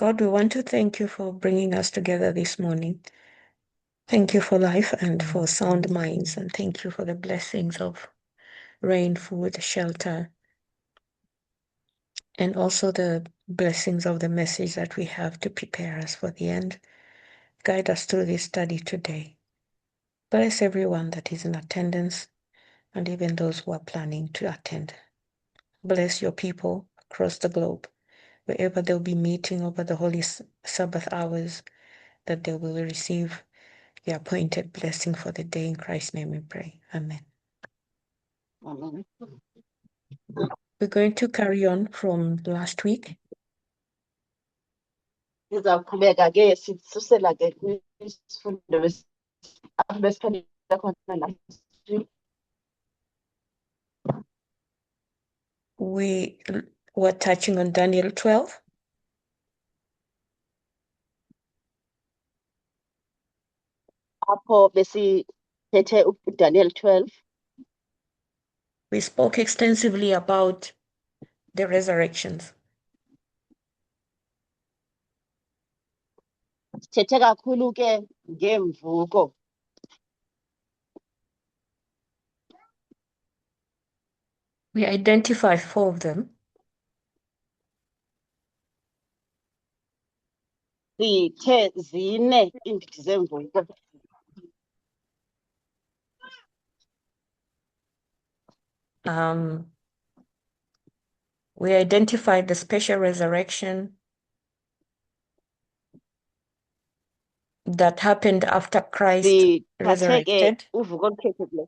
God, we want to thank you for bringing us together this morning. Thank you for life and for sound minds, and thank you for the blessings of rain, food, shelter, and also the blessings of the message that we have to prepare us for the end. Guide us through this study today. Bless everyone that is in attendance and even those who are planning to attend. Bless your people across the globe, wherever they'll be meeting over the holy Sabbath hours, that they will receive the appointed blessing for the day. In Christ's name we pray. Amen. Amen. We're going to carry on from last week. Sizawuqhubeka-ke sisusela-ke kwisifundo besiphelele khona last week. We were touching on Daniel 12. Apho besiphethe uDaniel 12. We spoke extensively about the resurrections. Sithethe kakhulu-ke ngemvuko. We identify 4 of them. Sithe zine iindidi zemvuko. We identified the special resurrection that happened after Christ Sithathe-ke resurrected. uvuko olukhethekileyo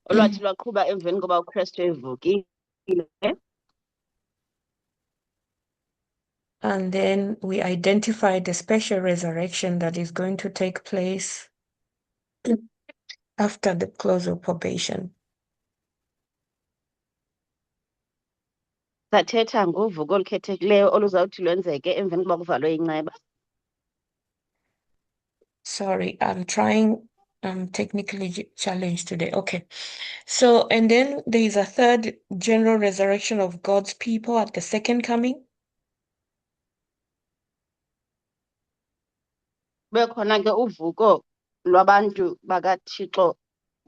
olwathi lwaqhuba emveni koba uKristu evukile. And then we identified the special resurrection that is going to take place after the close of probation. Sathetha ngovuko olukhethekileyo oluzawuthi lwenzeke emveni koba kuvalwe inceba. Sorry, I'm technically challenged today. Okay. So, and then there is a third general resurrection of God's people at the second coming. Bekhona-ke uvuko lwabantu bakaThixo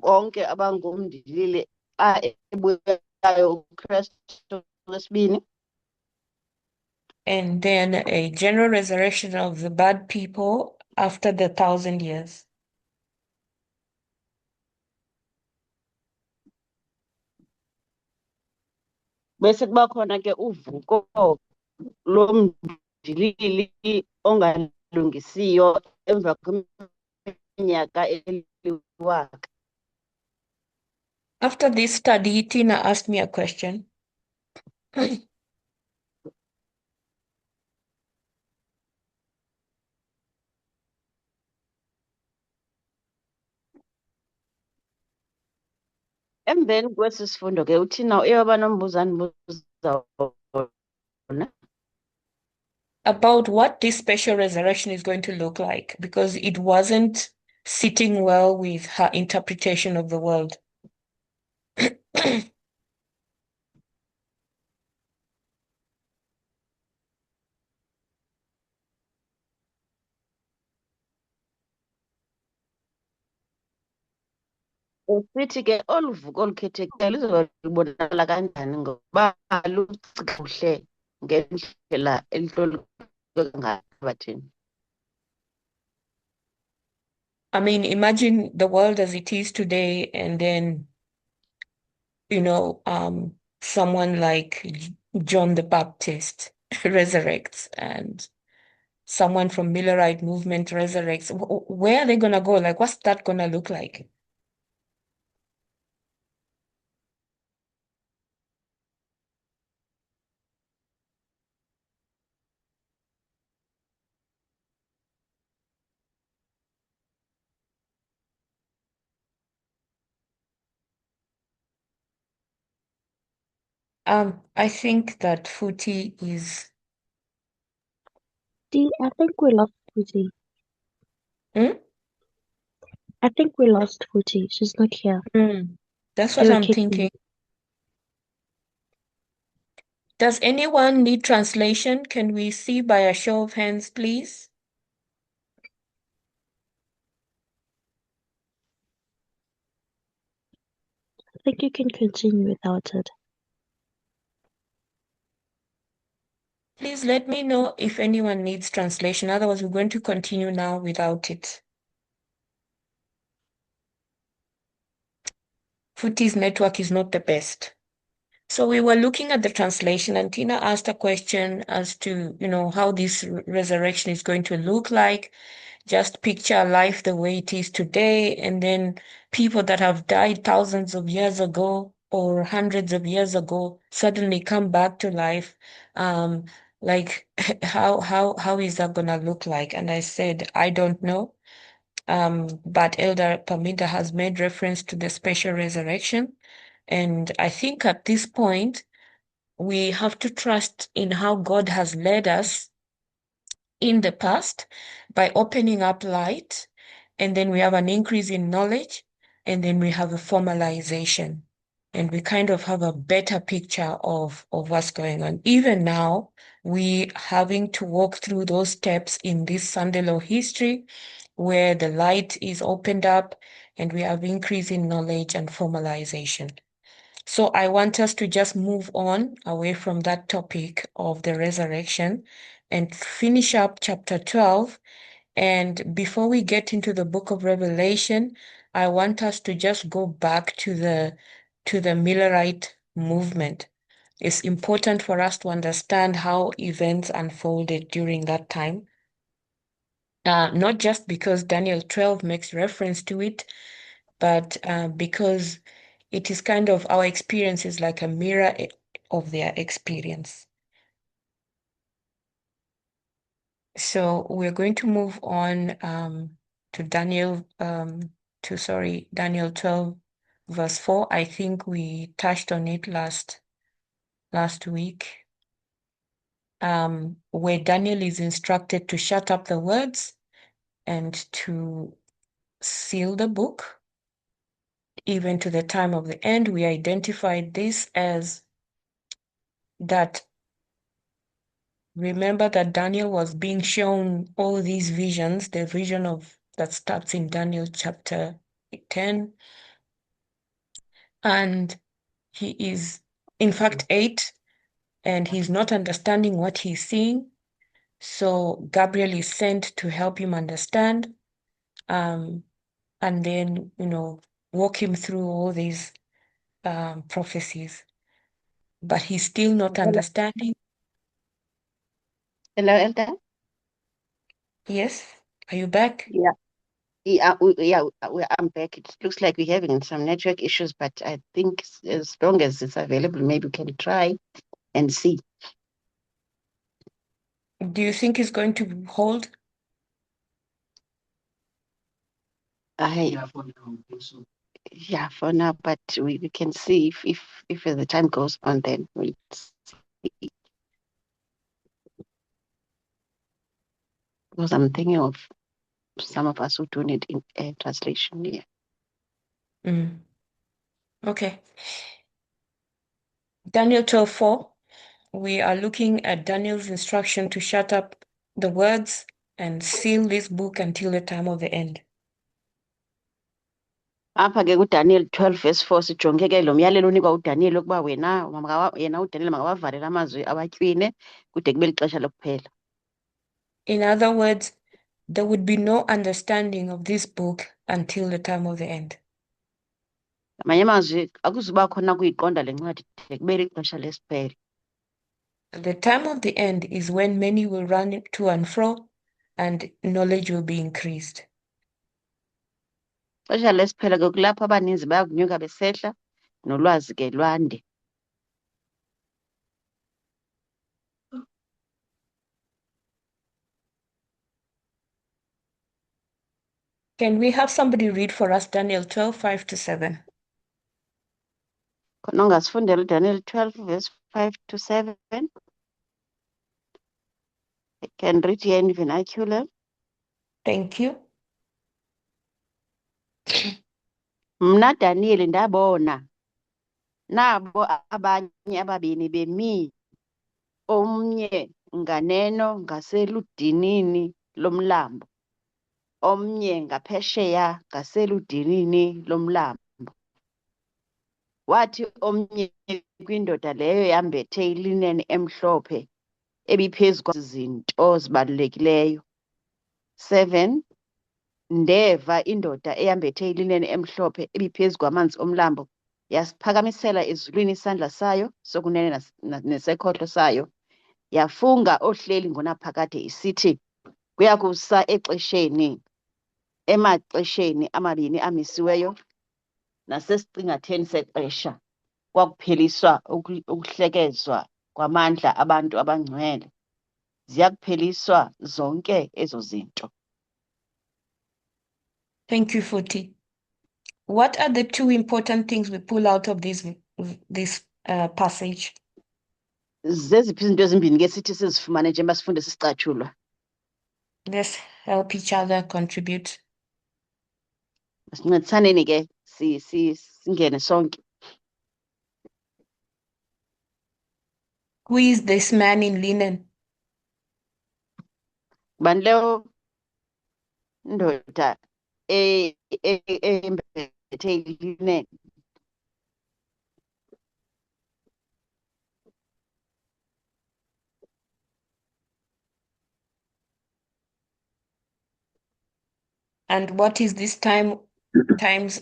bonke abangumndilili xa ebuyayo uKristu wesibini. And then a general resurrection of the bad people after the 1,000 years. Bese kuba khona-ke uvuko lomndilili ongalungisiyo emva kweminyaka eliwaka. After this study, Tina asked me a question. Emveni kwesi sifundo-ke uThina uyaba nombuzo andibuza wona. About what this special resurrection is going to look like, because it wasn't sitting well with her interpretation of the world. Usithi-ke olu vuko olukhethekileyo lizobe libonakala kanjani ngoba lukuhle ngendlela elihlonipheke ngabathini. I mean, imagine the world as it is today, and then, someone like John the Baptist resurrects, and someone from Millerite movement resurrects. Where are they gonna go? Like, what's that gonna look like? I think that Futi is. I think we lost Footy. Hmm? I think we lost Footy. She's not here. That's They what were I'm kicking. thinking. Does anyone need translation? Can we see by a show of hands, please? I think you can continue without it. Please let me know if anyone needs translation. Otherwise, we're going to continue now without it. Futi's network is not the best. So we were looking at the translation, and Tina asked a question as to, how this resurrection is going to look like. Just picture life the way it is today, and then people that have died thousands of years ago or hundreds of years ago suddenly come back to life. Like how is that gonna look like? And I said, I don't know. But Elder Paminda has made reference to the special resurrection. And I think at this point, we have to trust in how God has led us in the past by opening up light. And then we have an increase in knowledge. And then we have a formalization. And we kind of have a better picture of what's going on. Even now, we having to walk through those steps in this Sunday law history where the light is opened up and we have increase in knowledge and formalization. So I want us to just move on away from that topic of the resurrection and finish up chapter 12. And before we get into the book of Revelation, I want us to just go back to the Millerite movement. It's important for us to understand how events unfolded during that time. Not just because Daniel 12 makes reference to it, but because it is kind of our experience is like a mirror of their experience. So we're going to move on to Daniel 12 verse 4. I think we touched on it last week, where Daniel is instructed to shut up the words and to seal the book. Even to the time of the end, we identified this as that. Remember that Daniel was being shown all these visions, the vision that starts in Daniel chapter 10. And he is, in fact, 8, and he's not understanding what he's seeing. So Gabriel is sent to help him understand, and then, walk him through all these prophecies. But he's still not understanding. Hello, Elder. Yes, are you back? Yeah. I'm back. It looks like we're having some network issues, but I think as long as it's available, maybe we can try and see. Do you think it's going to hold? Yeah, for now, but we can see if as the time goes on, then we'll see. Because I'm thinking of some of us who do need in translation here. Okay. Daniel 12:4. We are looking at Daniel's instruction to shut up the words and seal this book until the time of the end. Apha ke kuDaniel 12 verse 4 sijonge ke lo myalelo unikwa uDaniel ukuba yena uDaniel makawavalele amazwi abatyhwine kude kube lixesha lokuphela. In other words, there would be no understanding of this book until the time of the end. Ngamanye amazwi akuzuba khona kuyiqonda le ncwadi de kube lixesha lesiphelo. The time of the end is when many will run to and fro and knowledge will be increased. Ixesha lesiphelo ke kulapho abaninzi bayakunyuka besehla nolwazi ke lwande. Can we have somebody read for us Daniel 12:5-7? Khona ungasifundela uDaniel 12 verse 5 to 7. I can read here in vernacular. Thank you. Mna Daniel ndabona nabo abanye ababini bemi omnye nganeno ngaseludinini lomlambo, omnye ngaphesheya ngaseludinini lomlambo. Wathi omnye kwindoda leyo yambethe ilineni emhlophe ebiphezu kwezinto zibalulekileyo. 7. Ndeva indoda eyambethe ilineni emhlophe ebiphezu kwamanzi omlambo yasiphakamisela ezulwini isandla sayo sokunene nesekhohlo sayo, yafunga ohleli ngonaphakade isithi, kuya kusa emaxesheni amabini amisiweyo nasesiqingatheni sexesha kwakupheliswa ukuhlekezwa kwamandla abantu abangcwele. Ziyakupheliswa zonke ezo zinto. Thank you, Futhi. What are the two important things we pull out of this passage? Zeziphi izinto ezimbini ke sithi sizifumane njengoba sifunde sisicatshulwa? Let's help each other contribute. Sincedisaneni ke singene sonke. Who is this man in linen? Bani leyo ndoda embethe ilineni? And what is this times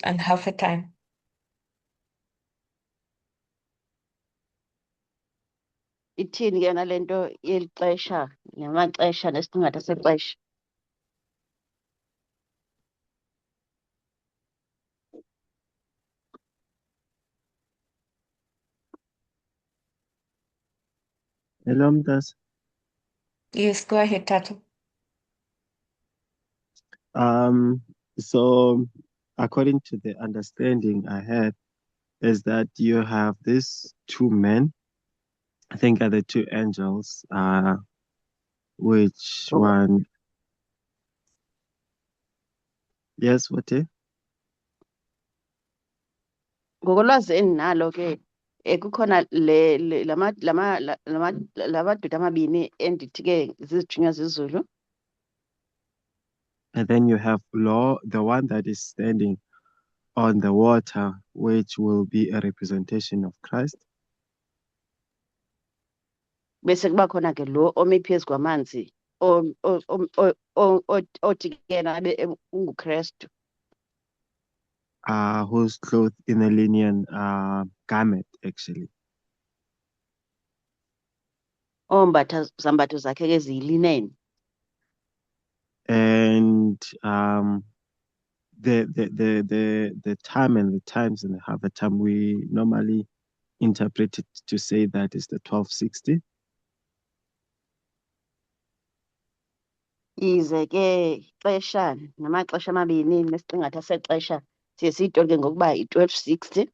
and half a time? Ithini ke nale nto yeli xesha namaxesha nesiqingatha sexesha? Hello, Mtas. Yes, go ahead, Tato. So according to the understanding I had, is that you have these two men, I think are the two angels, which one? Yes, what? Ngokolwazi endinalo ke kukhona la madoda amabini endithi ke zizithunywa zezulu. And then you have Law, the one that is standing on the water, which will be a representation of Christ. Bese kuba khona ke lo ome phezu kwamanzi othi ke nabe unguKristu. Who's clothed in a linen garment, actually. Ombatha zambatho zakhe ke ziyilineni. And the time and the times and the half a time, we normally interpret it to say that is the 1260. Ize ke xesha namaxesha amabini nesiqingatha sexesha siye siyitole ke ngokuba i-1260.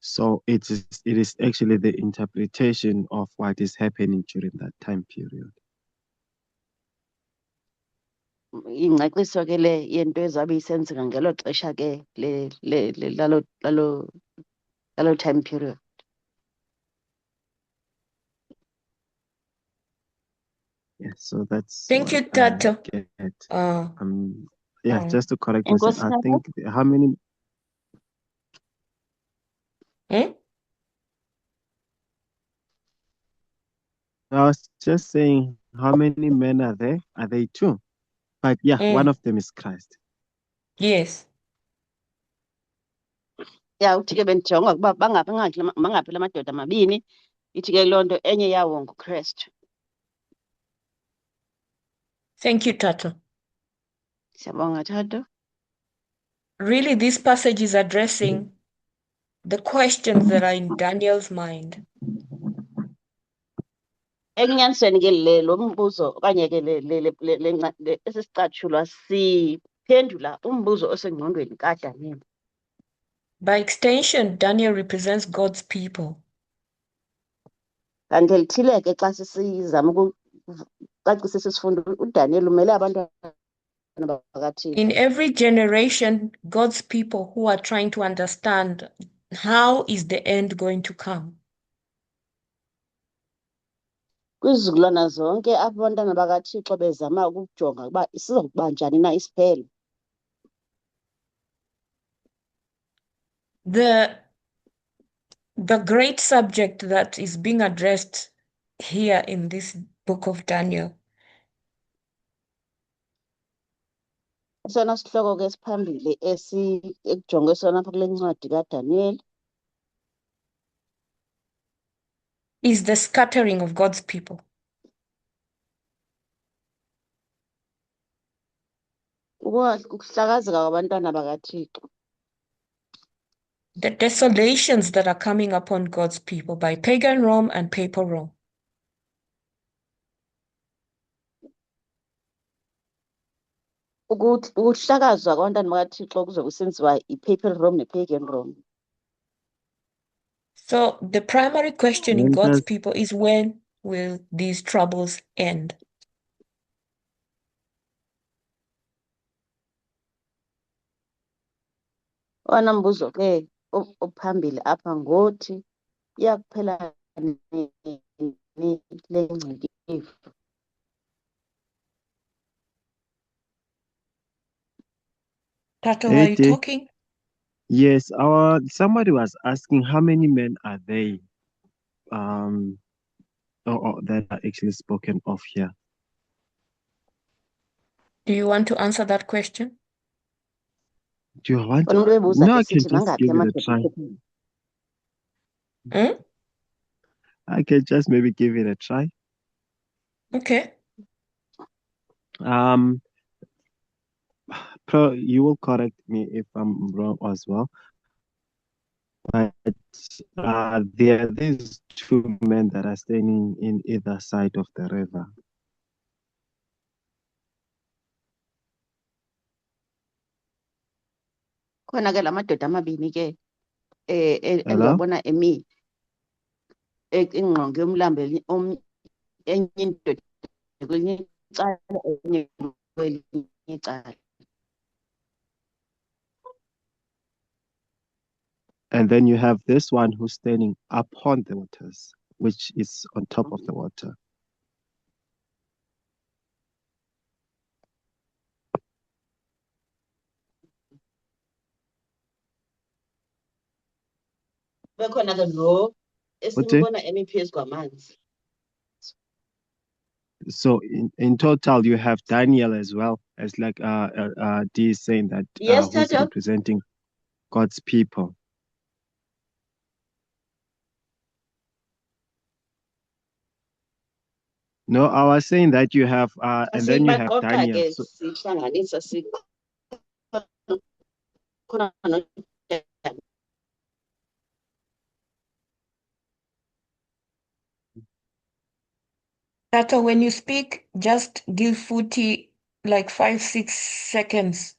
So it is actually the interpretation of what is happening during that time period. Ingcaciso ke le yento ezabe isenzeka ngelo xesha ke lalo time period. Yeah, so that's Thank you, what I Tato. get. Oh. Just to correct myself, I Enkosi think how many? Hmm? I was just saying, how many men are there? Are they two? But yeah, one of them is Christ. Yes. ya uthi ke bendijonga ukuba mangaphi la madoda amabini, ithi ke loo nto enye yawo nguKristu. Thank you, Tato. Siyabonga Tato. Really, this passage is addressing the questions that are in Daniel's mind. Ekunyanisweni ke lo mbuzo okanye ke esi sicatshulwa siphendula umbuzo osengqondweni kaDaniel. By extension, Daniel represents God's people. Kanti elithile ke xa sisizama ukucacisa sisifundo, uDaniel umele abantwana bakaThixo. In every generation, God's people who are trying to understand how is the end going to come. Kwizizukulwana zonke apho abantwana bakaThixo bezama ukujonga ukuba sizokuba njani na isiphelo. The great subject that is being addressed here in this book of Daniel Esona sihloko ke esiphambili ekujongwe sona apha kule ncwadi kaDaniel is the scattering of God's people. ukuhlakazeka kwabantwana bakaThixo. The desolations that are coming upon God's people by pagan Rome and papal Rome. Ukuhlakazwa kwabantwana bakaThixo kuzobe kusenziwa i-papal Rome ne-pagan Rome. So the primary question in When God's does people is, when will these troubles end? Owona mbuzo ke ophambili apha ngothi iyakuphela le ngcikivo. Tato, are you Ede? talking? Yes, somebody was asking how many men are they that are actually spoken of here. Do you want to answer that question? Do you want? Khona umuntu ebuza No, I can esithi just mangaphi give it a amadoda try. athethwayo? Hmm? I can just maybe give it a try. Okay. You will correct me if I'm wrong as well. But there are these two men that are standing in either side of the river. Khona ke la madoda amabini ke Hello? endiwabona emi ingqonge yomlambo enye indoda kwelinye icala enye kwelinye icala. And then you have this one who's standing upon the waters, which is on top of the water. Bekhona ke lo esimbona emi phezu kwamanzi. So in total, you have Daniel as well as like D is saying that Yes, who's Tato. representing God's people. No, I was saying that you have and then you have Asibaqoqa Daniel. ke So, sihlanganisa khona no Tato, when you speak, just give Futi like 5-6 seconds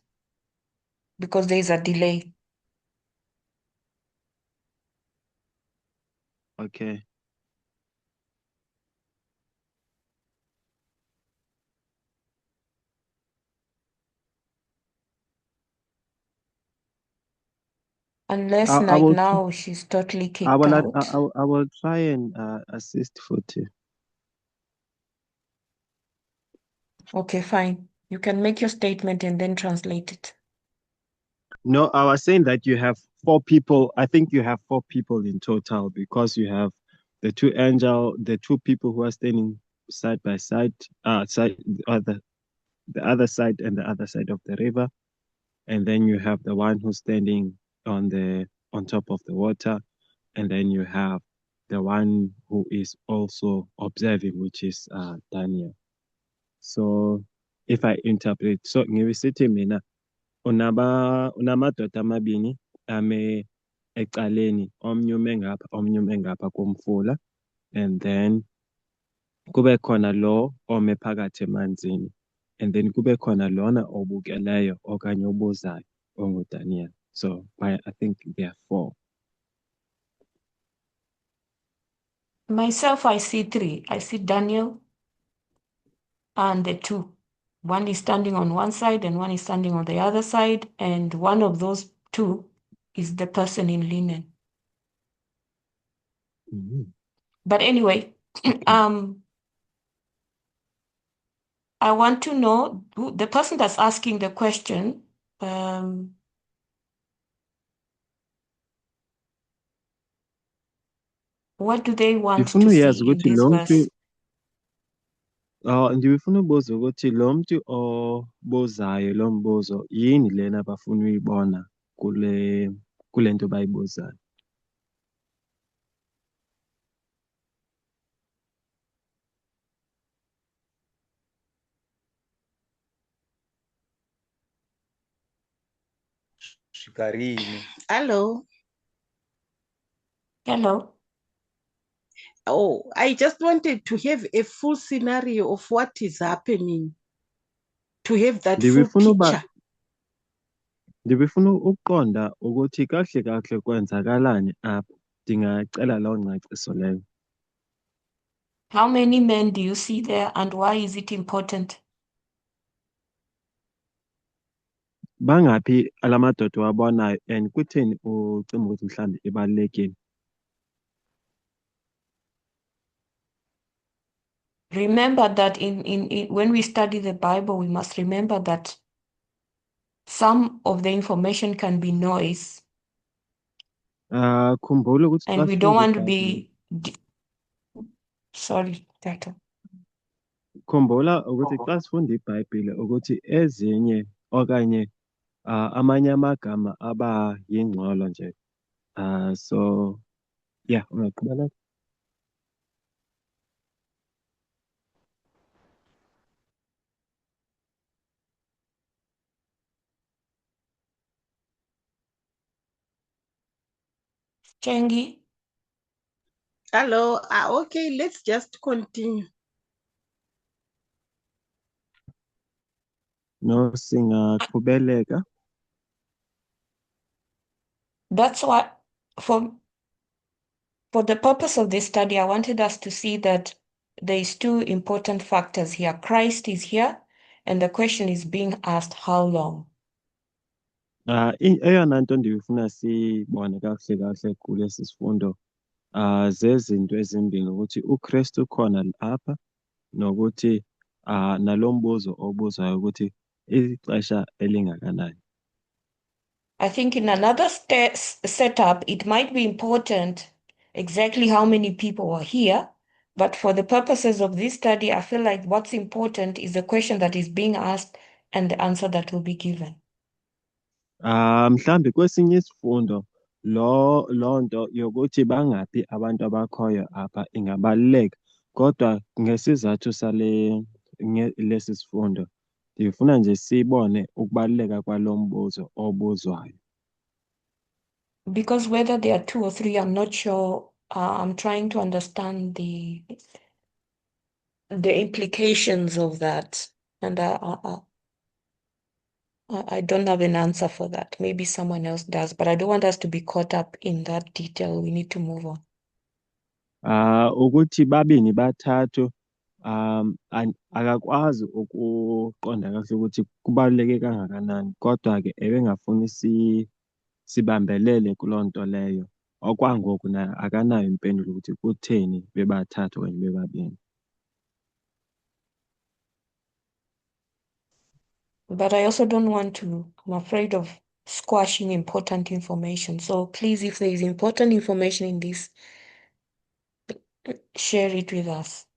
because there is a delay. okay. Unless I like will now she's totally I kicked will out. I will try and assist Futi. Okay, fine. You can make your statement and then translate it. No, I was saying that you have 4 people. I think you have 4 people in total because you have the the 2 people who are standing side by side, the other side and the other side of the river, and then you have the one who's standing on top of the water, and then you have the one who is also observing, which is Daniel. So if I interpret, so ngibisithi mina unamadoda amabini ame ecaleni, omnye ume ngapha, omnye ume ngapha komfula, and then kube khona lo ome phakathi emanzini, and then kube khona lona obukeleyo okanye obuzayo onguDaniel. So I think there are 4. Myself, I see 3. I see Daniel and the 2. One is standing on one side and one is standing on the other side, and one of those 2 is the person in linen. Mhm. But anyway, Okay. I want to know the person that's asking the question. What do they want Ndifuna to uyazi see in ukuthi this lo verse? mntu ndifuna ubuza ukuthi lo mntu obuzayo lo mbuzo yini lena abafuna uyibona kule nto bayibuzayo. Shikarini. Hello. Hello. Oh, I just wanted to have a full scenario of what is happening, to have that full Ndibifuna uba picture. ndibifuna ukuqonda ukuthi kakuhle kakuhle kwenzakalani apha. Ndingacela loo ngcaciso leyo. How many men do you see there and why is it important? Bangaphi ala madoda wabonayo and kutheni ucinga ukuthi mhlawumbi ibalulekile? Remember that in when we study the Bible, we must remember that some of the information can be noise, Khumbula ukuthi and xa we don't sifunda want to iBhayibhile, be. Sorry, Tato. khumbula ukuthi xa sifunda iBhayibhile ukuthi ezinye okanye amanye amagama aba yingxolo nje. So yeah, ungaqhubela. Chengi, Hello. Okay, let's just continue. No, singaqhubeleka. that's what for the purpose of this study, I wanted us to see that there is two important factors here. Christ is here, and the question is being asked, how long? Eyona nto ndifuna siyibone kakuhle kakuhle kulesi sifundo zezinto ezimbini ukuthi uKristu ukhona apha nokuthi nalo mbuzo obuzwayo ukuthi ixesha elingakanani. I think in another setup, it might be important exactly how many people are here. But for the purposes of this study, I feel like what's important is the question that is being asked and the answer that will be given. Mhlambi kwesinye isifundo loo nto yokuthi bangaphi abantu abakhoyo apha ingabaluleka, kodwa ngesizathu lesi sifundo ndifuna nje sibone ukubaluleka kwalo mbuzo obuzwayo. Because whether there are 2 or 3, I'm not sure. I'm trying to understand the implications of that, and I don't have an answer for that. Maybe someone else does, but I don't want us to be caught up in that detail. We need to move on. Ukuthi babini bathathu akakwazi ukuqonda kahle ukuthi kubaluleke kangakanani, kodwa-ke ebengafuni sibambelele kuloo nto leyo. Okwangoku naye akanayo impendulo ukuthi kutheni bebathathu okanye bebabini. But I also don't want to, I'm afraid of squashing important information. So please, if there is important information in this, share it with us.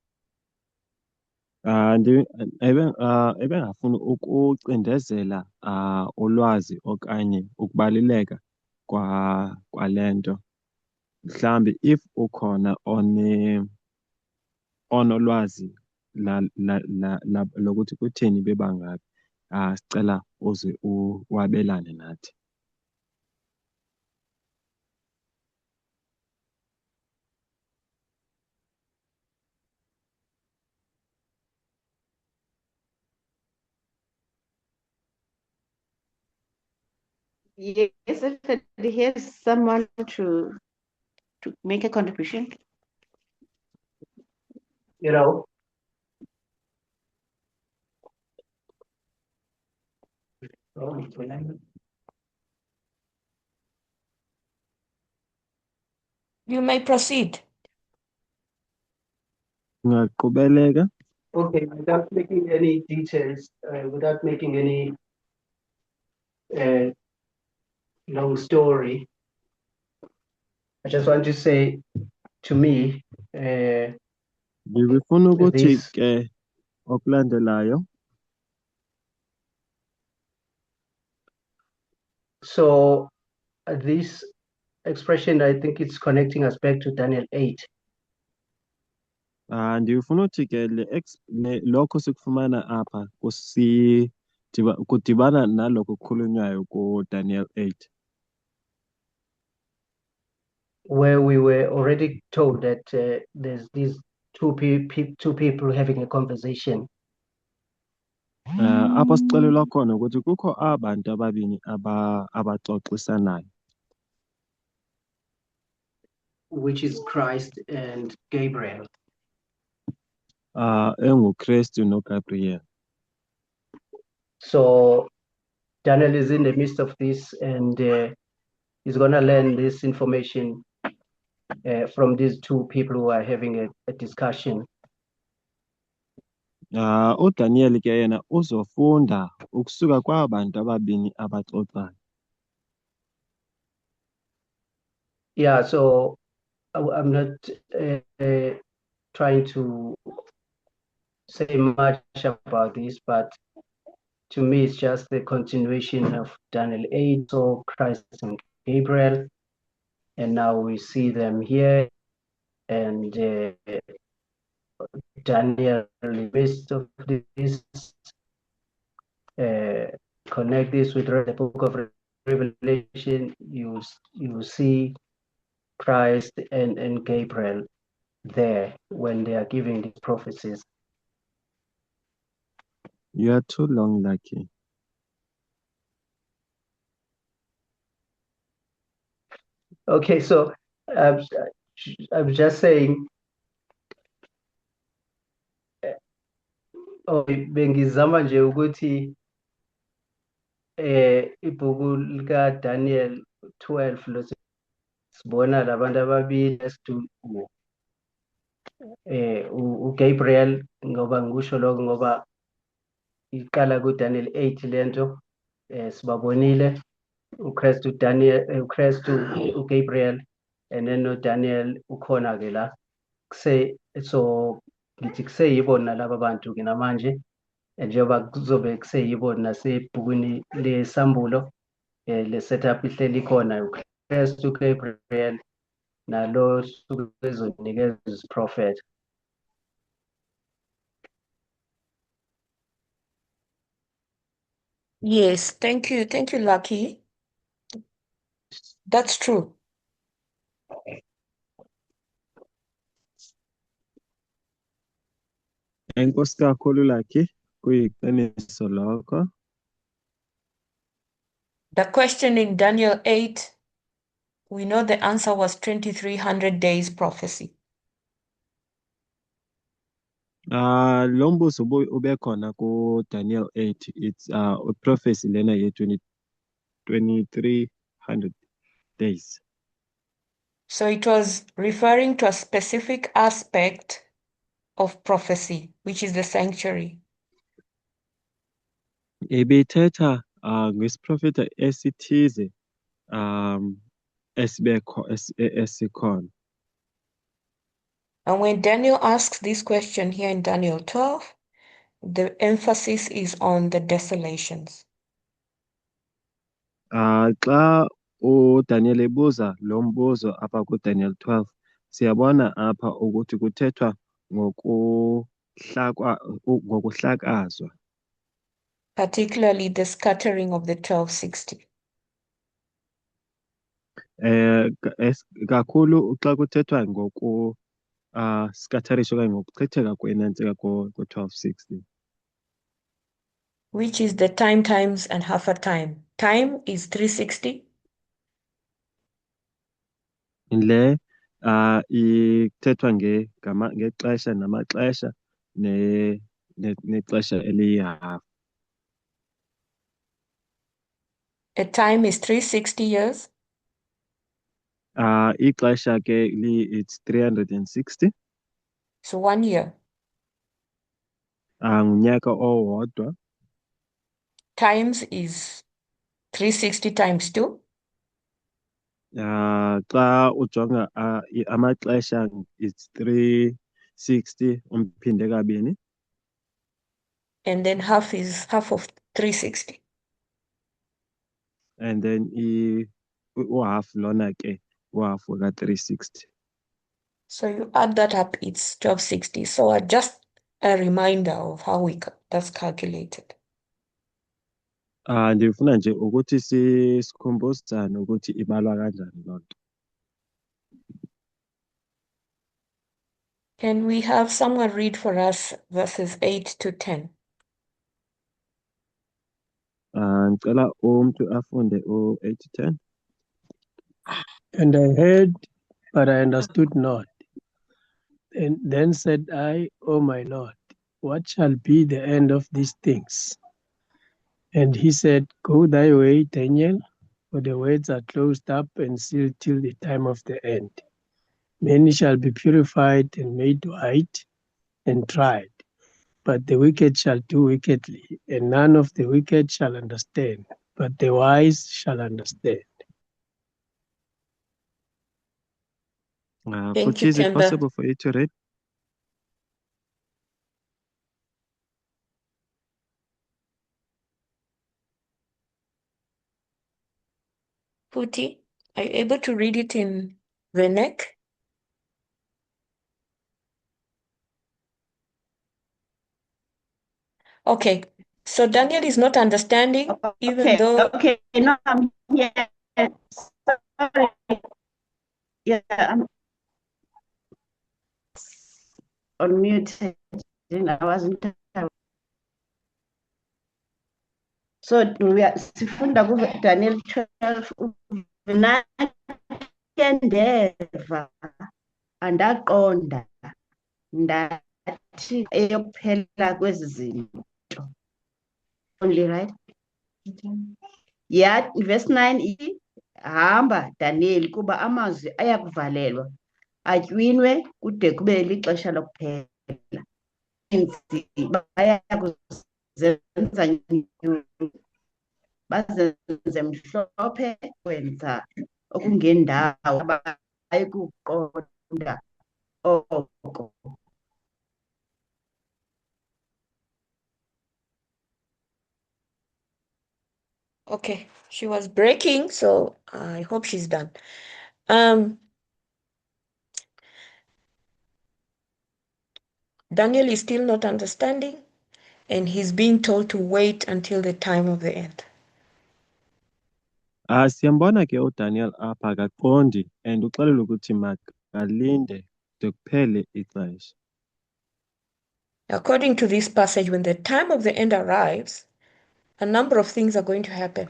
Ebengafuni ukucindezela ulwazi okanye ukubaluleka kwale nto. Mhlambi if ukhona onolwazi lokuthi kutheni bebangaphi, sicela uze uwabelane nathi. Yes, if here's someone to make a contribution. You may proceed. Ungaqhubeleka. Okay, without making any details, without making any long story, I just want to say, to me, Ngifuna ukuthi this, ke okulandelayo so this expression, I think it's connecting us back to Daniel 8. ndifuna ukuthi ke lokho sikufumana apha kudibana naloko kukhulunywayo kuDaniel 8 where we were already told that there's these two people having a conversation. apho sixelelwa khona ukuthi kukho abantu ababini abaxoxisanayo Which is Christ and Gabriel. enguKristu noGabriel. So Daniel is in the midst of this, and he's going to learn this information from these two people who are having a discussion. uDaniel ke yena uzofunda ukusuka kwabantu ababini abaxoxayo. Yeah, so I'm not trying to say much about this, but to me, it's just the continuation of Daniel 8, so Christ and Gabriel, and now we see them here, and Daniel in the midst of this, connect this with the book of Revelation, you see Christ and Gabriel there when they are giving these prophecies. You are too long, Lucky. Okay, so I'm just saying, bengizama nje ukuthi ibhuku lika Daniel 12 lo sibona labantu ababili uGabriel, ngoba ngisho lokho ngoba iqala kuDaniel 8 lento sibabonile uChrist uGabriel, and then noDaniel ukhona ke la so ngithi kuseyibona laba bantu ke namanje njengoba kuzobe kuseyibona nasebhukweni lesambulo le setup ihleli khona uChrist uGabriel nalo suke ezonikeza isiprophet. Yes, thank you, Lucky. That's true. Enkosi kakhulu Lucky kuyiqiniso lokho. The question in Daniel 8, we know the answer was 2300 days prophecy. Lo mbuzo ube khona kuDaniel 8, it's a prophecy lena ye 2300 days. So it was referring to a specific aspect of prophecy, which is the sanctuary. Ibithetha ngesiprofeta esithize esikhona. And when Daniel asks this question here in Daniel 12, the emphasis is on the desolations. Xa uDaniel ebuza lo mbuzo apha kuDaniel 12, siyabona apha ukuthi kuthethwa ngokuhlakazwa. Particularly the scattering of the 1260. Kakhulu xa kuthethwa scatterisho okanye ngokuchitheka kwenantsika ko-1260. Which is the time times and half a time. Time is 360. Le ithethwa ngexesha namaxesha nexesha eliyi-half. A time is 360 years. Ixesha ke it's 360. So 1 year. ngunyaka owodwa. Times is 360 times 2. Xa ujonga amaxesha it's 360 umphinde kabini. And then half is half of 360. And then half lona ke half ka 360. So you add that up, it's 1260. So just a reminder of how that's calculated. Ndifuna nje ukuthi sikhumbuzane ukuthi ibalwa kanjani loo nto. Can we have someone read for us verses 8 to 10? Ngicela umntu afunde 8 to 10. And I heard, but I understood not. And then said I, O my Lord, what shall be the end of these things? And he said, Go thy way, Daniel, for the words are closed up and sealed till the time of the end. Many shall be purified and made white and tried, but the wicked shall do wickedly, and none of the wicked shall understand, but the wise shall understand. Thank you, Is it Kemba. possible for you to read? Puti, are you able to read it in Venek? Okay, so Daniel is not understanding, even though... Okay, no, I'm here. Sorry. Yeah, I'm unmuted. I wasn't. So we are sifunda Daniel 12 ndeva andaqonda ndathi eyokuphela kwezi zinto. Only right? Yeah, verse 9 hamba Daniel kuba amazwi ayakuvalelwa atywinwe kude kube lixesha lokuphela. Bayakuzenza bazenze mhlophe kwenza okungendawo abayikuqonda oko. Okay, she was breaking, so I hope she's done. Daniel is still not understanding, and he's being told to wait until the time of the end. Siyambona ke uDaniel apha akaqondi and uxelela ukuthi makalinde de kuphele ixesha. According to this passage, when the time of the end arrives, a number of things are going to happen.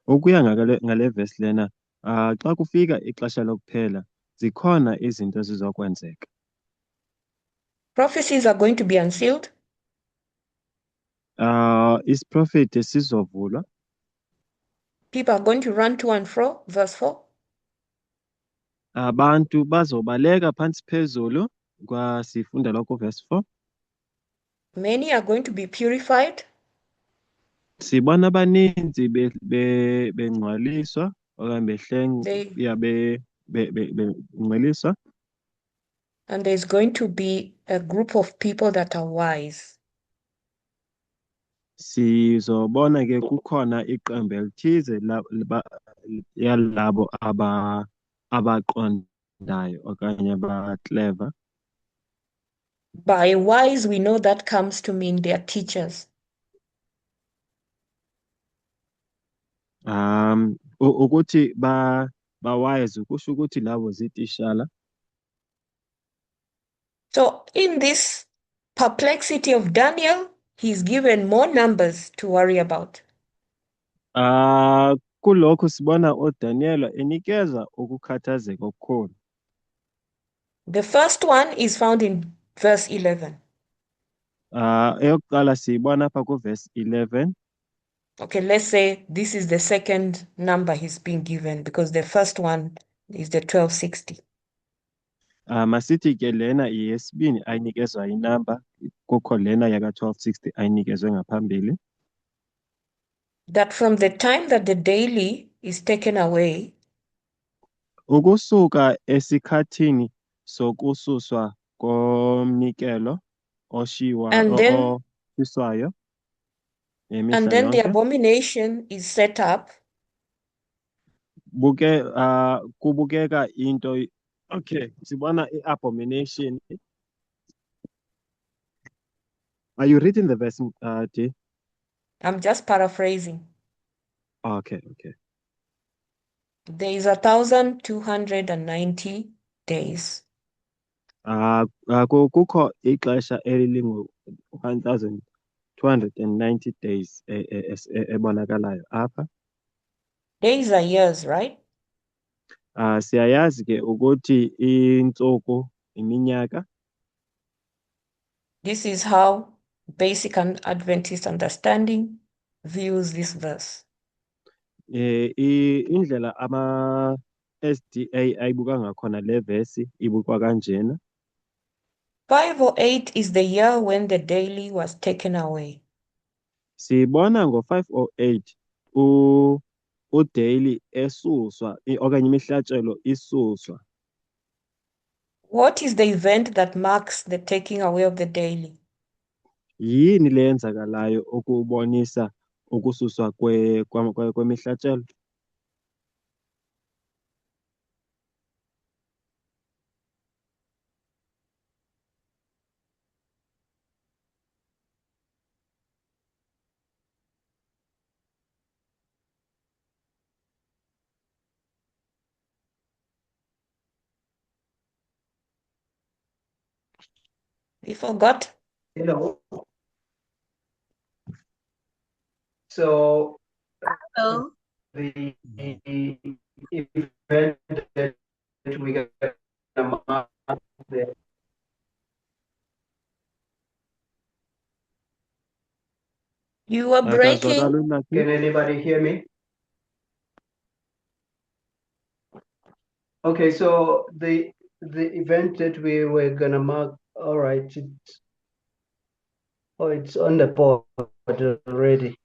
Ukuya ngale verse lena, xa kufika ixesha lokuphela, zikhona izinto ezizokwenzeka. Prophecies are going to be unsealed. Isiprofeti sizovulwa. People are going to run to and fro, verse 4. Abantu bazobaleka phantsi phezulu kwasifunda lokho verse 4. Many are going to be purified. Sibona abaninzi bengcwaliswa okanye bengcweliswa. And there's going to be a group of people that are wise. Sizobona ke kukhona iqembu elithize yalabo abaqondayo okanye aba-clever. By wise, we know that comes to mean they are teachers. Ukuthi ba-wise kusho ukuthi labo zitishala. So in this perplexity of Daniel, he's given more numbers to worry about. Kulokho sibona uDaniel enikeza ukukhathazeka okukhulu. The first one is found in verse 11. Eyokuqala siyibona apha ku-verse 11. Okay, let's say this is the second number he's being given because the first one is the 1260. Masithi ke lena yesibini ayinikezwa inamba, kukho lena yaka 1260 ayinikezwe ngaphambili. That from the time that the daily is taken away, Ukusuka esikhathini sokususwa komnikelo oshiwa and then oshiswayo and imihla then the yonke, abomination is set up, kubukeka into, okay, sibona i-abomination. Are you reading the verse, D? I'm just paraphrasing. Okay. There is 1,290 days. Kukho ixesha elilingu 1290 days ebonakalayo apha. Days are years, right? Siyayazi ke ukuthi intsuku iminyaka. This is how basic and Adventist understanding views this verse. Indlela ama SDA ayibuka ngakhona le verse ibukwa kanjena. 508 is the year when the daily was taken away. Sibona ngo-508 udaily esuswa okanye imihlatshelo isuswa. What is the event that marks the taking away of the daily? Yini le yenzakalayo ukubonisa ukususwa kwemihlatshelo? We forgot. Hello. So Hello. the event that we got there. You are breaking. Akazwakali Lucky? Can anybody hear me? Okay, so the event that we were gonna mark, all right, it's on the board already.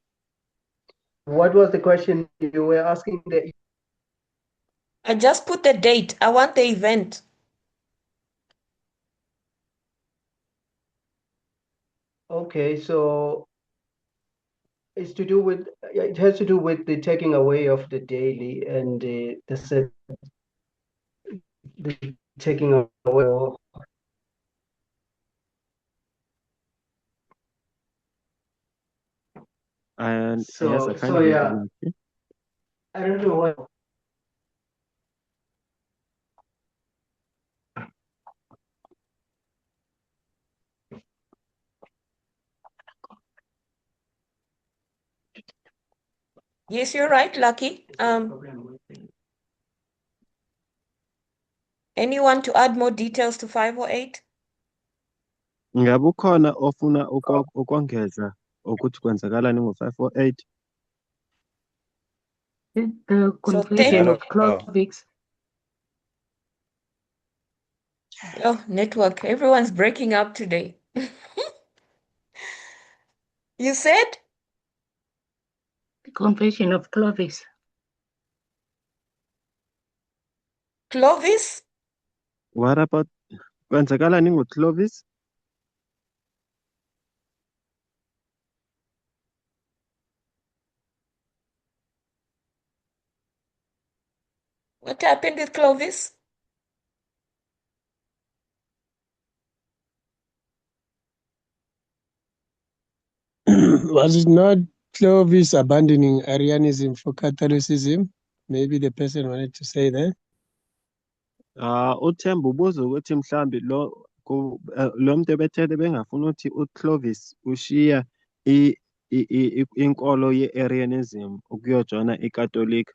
What was the question you were asking? I just put the date. I want the event. Okay, so it's to do with, it has to do with the taking away of the daily and the taking away of And yes, so I can't so hear yeah, you, Lucky. I don't know what. Yes, you're right, Lucky. Anyone to add more details to 508? Ngabe ukhona ofuna ukongeza ukuthi kwenzakalani ngo-508? The So confession of thank- Clovis. Oh, network. Everyone's breaking up today. You said? The confession of Clovis. Clovis? What about kwenzakalani ngo-Clovis? What happened with Clovis? Was it not Clovis abandoning Arianism for Catholicism? Maybe the person wanted to say that. uThemba ubuza ukuthi mhlambi lo muntu ebethele bengafuna ukuthi uClovis ushiya inkolo ye-Arianism ukuyojona iKatolika.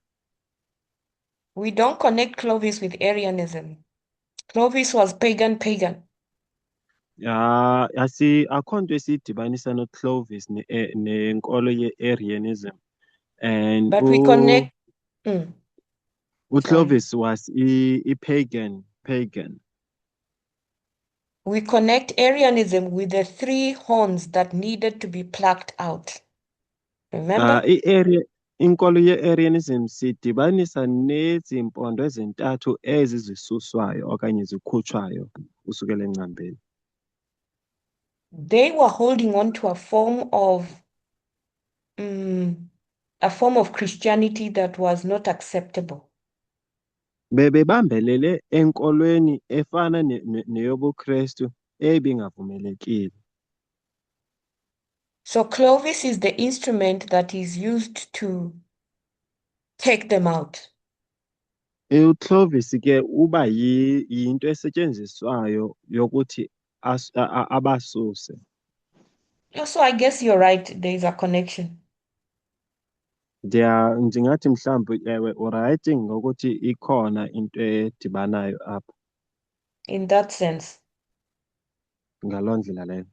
We don't connect Clovis with Arianism. Clovis was pagan. Akho nto esiyidibanisa noClovis nenkolo ye-Arianism. And But we connect. uClovis was pagan. we connect Arianism with the 3 horns that needed to be plucked out. Remember? Inkolo ye-Arianism sidibanisa nezimpondo ezintathu ezi zisuswayo okanye zikhutshwayo usukela engcambeni. They were holding on to a form of Christianity that was not acceptable. Bebebambelele enkolweni efana neyobuKristu ebingavumelekile. So Clovis is the instrument that is used to take them out. UClovis ke uba yinto esetyenziswayo yokuthi abasuse. So I guess you're right, there is a connection. Ndingathi mhlawumbi ewe urayithi ngokuthi ikhona into edibanayo apha In that sense. ngaloo ndlela leyo.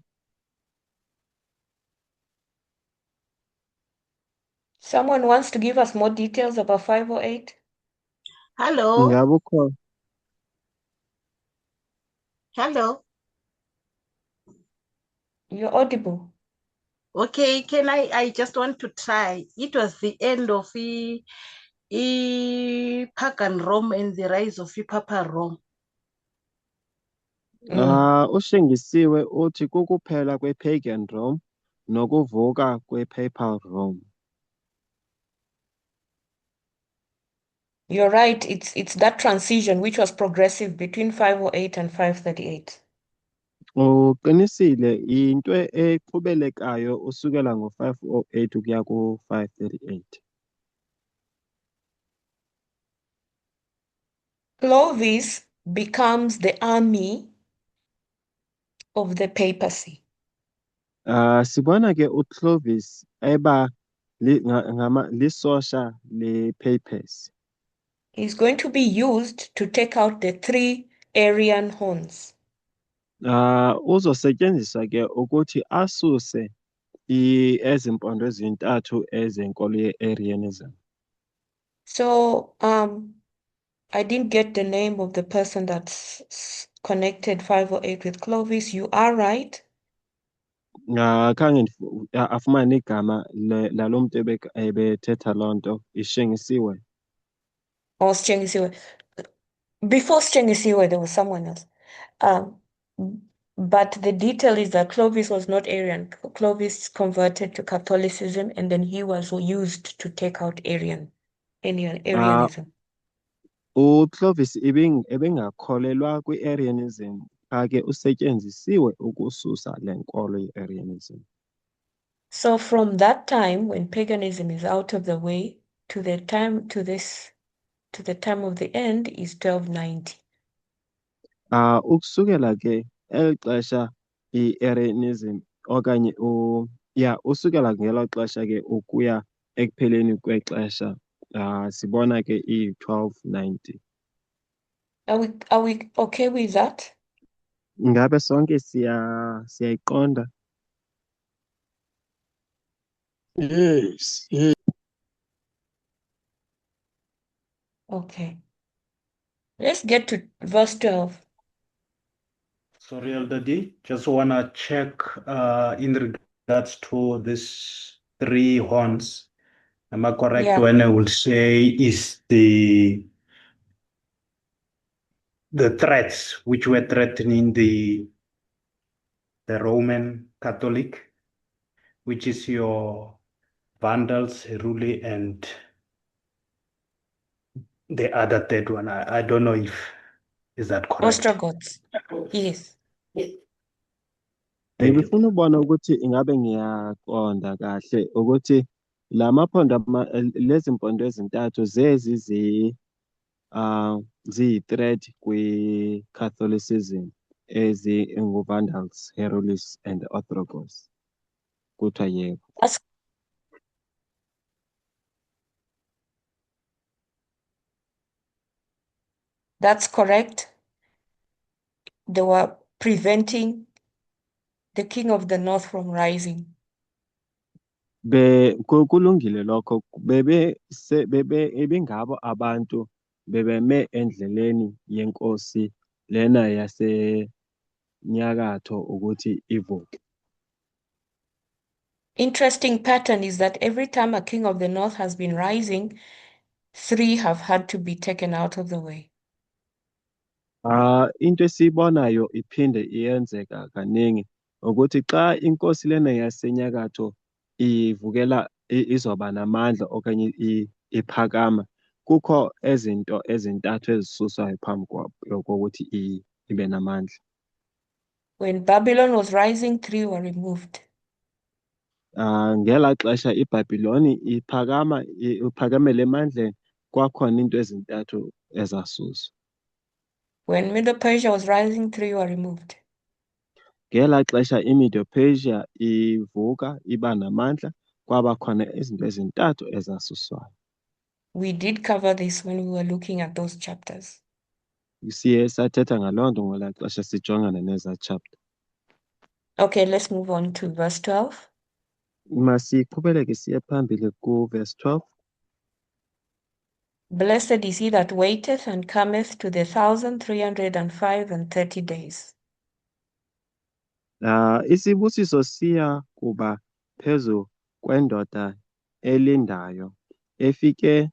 Someone wants to give us more details about 508? Hello, Ingabe ukhona? hello. You're audible. Okay, I just want to try. It was the end of pagan Rome and the rise of Papa Rome. Ushengisiwe uthi kukuphela kwe-pagan Rome nokuvuka kwe-papal Rome. You're right, it's that transition which was progressive between 508 and 538. Uqinisile into eqhubelekayo usukela ngo-508 ukuya ku-538. Clovis becomes the army of the papacy. Sibona ke uClovis eba lisosha le-papacy. He's going to be used to take out the 3 Arian horns. Uzosetyenziswa ke ukuthi asuse ezimpondo ezintathu ezenkolo ye-Arianism. So I didn't get the name of the person that's connected 508 with Clovis. You are right. Khange afumane igama lalo muntu ebethetha loo nto ishengisiwe. Or Stengisiwe. Before Stengisiwe, there was someone else. But the detail is that Clovis was not Arian. Clovis converted to Catholicism, and then he was used to take out Arianism. UClovis ebengakholelwa kwi-Arianism, ke usetyenzisiwe ukususa le nkolo ye-Arianism. So from that time, when paganism is out of the way, to the time of the end is 1290. Ukusukela ke eli xesha i-Arianism okanye usukela ngelo xesha ke ukuya ekupheleni kwexesha sibona ke i-1290. Are we okay with that? Ngabe sonke siyayiqonda? Yes. Okay. Let's get to verse 12. Sorry, Elder D. Just want to check in regards to these 3 horns. Am I correct Yeah. when I will say is the threats which were threatening the Roman Catholic, which is your Vandals, Heruli, and the other third one. I don't know if is that correct. Ostrogoths. Yes. Thank you. Ngifuna ubona ukuthi ingabe ngiyaqonda kahle ukuthi la maphondo lezi mpondo ezintathu ziyi-threat kwi-Catholicism ezingu-Vandals, Herulis and Ostrogoths. Kuthiwa yebo. That's correct. They were preventing the king of the north from rising. Kulungile lokho ebengabo abantu bebeme endleleni yenkosi lena nyakatho ukuthi ivuke. Interesting pattern is that every time a king of the north has been rising, 3 have had to be taken out of the way. Into esiyibonayo iphinde iyenzeka kaningi ukuthi xa inkosi lena yasenyakatho ivukela izoba namandla okanye iphakama, kukho ezinto ezintathu ezisuswayo phambi kokuthi ibe namandla. When Babylon was rising, 3 were removed. Ngela xesha iBhabhiloni iphakamele emandleni, kwakhona into ezintathu ezasuswa. When Medo-Persia was rising, 3 were removed. Ngela xesha iMedo-Persia ivuka iba namandla, kwaba khona izinto ezintathu ezasuswayo. We did cover this when we were looking at those chapters. Siye sathetha ngaloo nto ngela xesha sijongana neza chapter. Okay, let's move on to verse 12. Masiqhubeleke siye phambili verse 12. Blessed is he that waiteth and cometh to the 1,305 and 30 days. Isibusiso siya kuba phezu kwendoda elindayo efike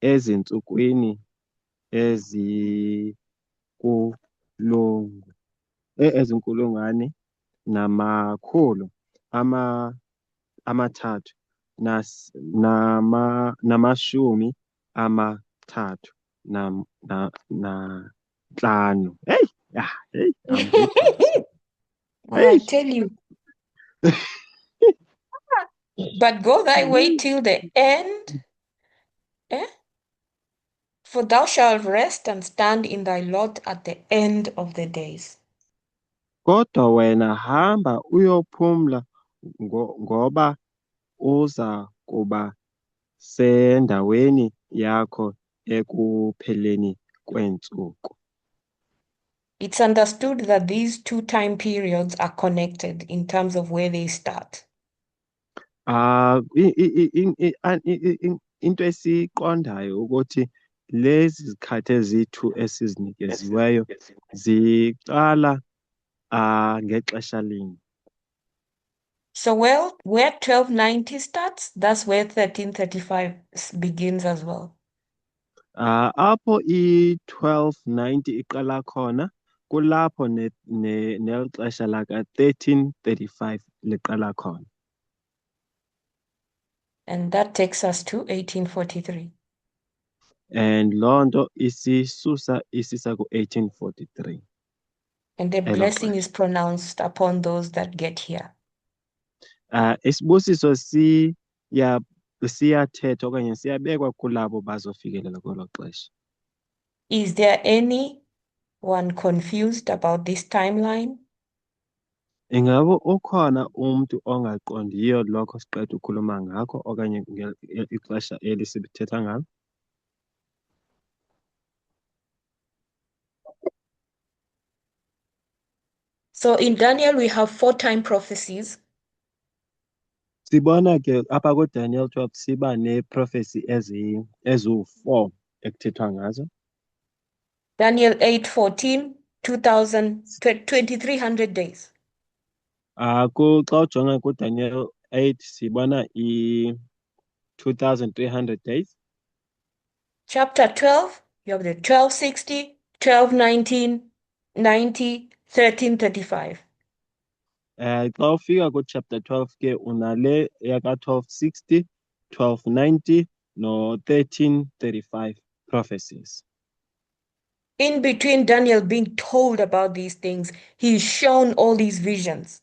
ezintsukwini ezinkulungwane namakhulu amathathu namashumi amathathu nantlanu. Hey, hey, I'm good. I tell you. But go thy way till the end, for thou shalt rest and stand in thy lot at the end of the days. Kodwa wena hamba uyophumla ngoba uza kuba sendaweni yakho ekupheleni kweentsuku. It's understood that these two time periods are connected in terms of where they start. Into esiqondayo ukuthi lezi zikhathi eziyi-2 esizinikeziweyo ziqala ngexesha linye. So where 1290 starts, that's where 1335 begins as well. Apho i-1290 iqala khona, kulapho neli xesha laka-1335 liqala khona. And that takes us to 1843. And loo nto isisa ku-1843. And the blessing is pronounced upon those that get here. Isibusiso siyathethwa okanye siyabekwa kulabo bazofikelela kwelo xesha. Is there anyone confused about this timeline? Ingaba ukhona umntu ongaqondiyo lokho siqeda ukhuluma ngakho okanye ixesha eli sithetha ngalo? So in Daniel, we have 4 time prophecies. Sibona ke apha kuDaniel 12 siba nee-prophecy eziwu-4 ekuthethwa ngazo. Daniel 8:14, 2,300 days. Xa ujonga kuDaniel 8 sibona i-2,300 days. Chapter 12, you have the 1260, 1219, 90, 1335. Xa ufika kuchapter 12 ke unale yaka-1260, 1290 no-1335 prophecies. In between Daniel being told about these things, he's shown all these visions.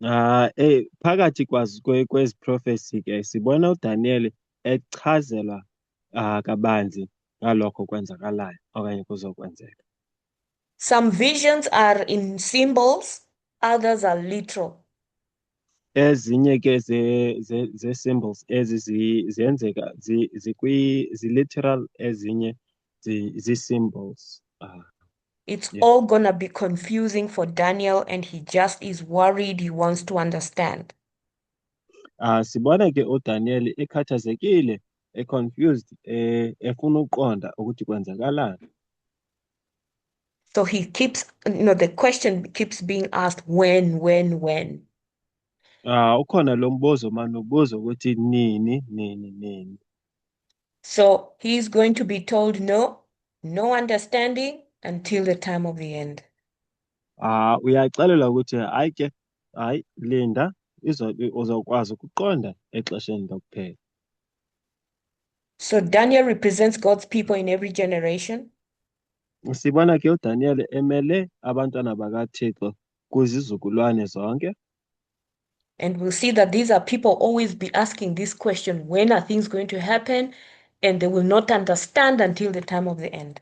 Phakathi kwezi prophecy ke sibona uDaniel echazelwa kabanzi ngalokho kwenzakalayo okanye kuzokwenzeka. Some visions are in symbols, others are literal. Ezinye ke ze-symbols ezi ziyenzeka zi-literal, ezinye zi-symbols. It's all gonna be confusing for Daniel, and he just is worried. He wants to understand. Sibona ke uDaniel ekhathazekile, confused, efuna uqonda ukuthi kwenzakalani. So he keeps, the question keeps being asked, when. Ukhona lo mbuzo manje ubuzo ukuthi nini. So he's going to be told no understanding until the time of the end. Uyacelelwa ukuthi hayi linda uzokwazi ukuqonda exesheni lokuphela. So Daniel represents God's people in every generation. Sibona ke uDaniel emele abantwana bakaThixo kuzizukulwane zonke. And we'll see that these are people always be asking this question, when are things going to happen? And they will not understand until the time of the end.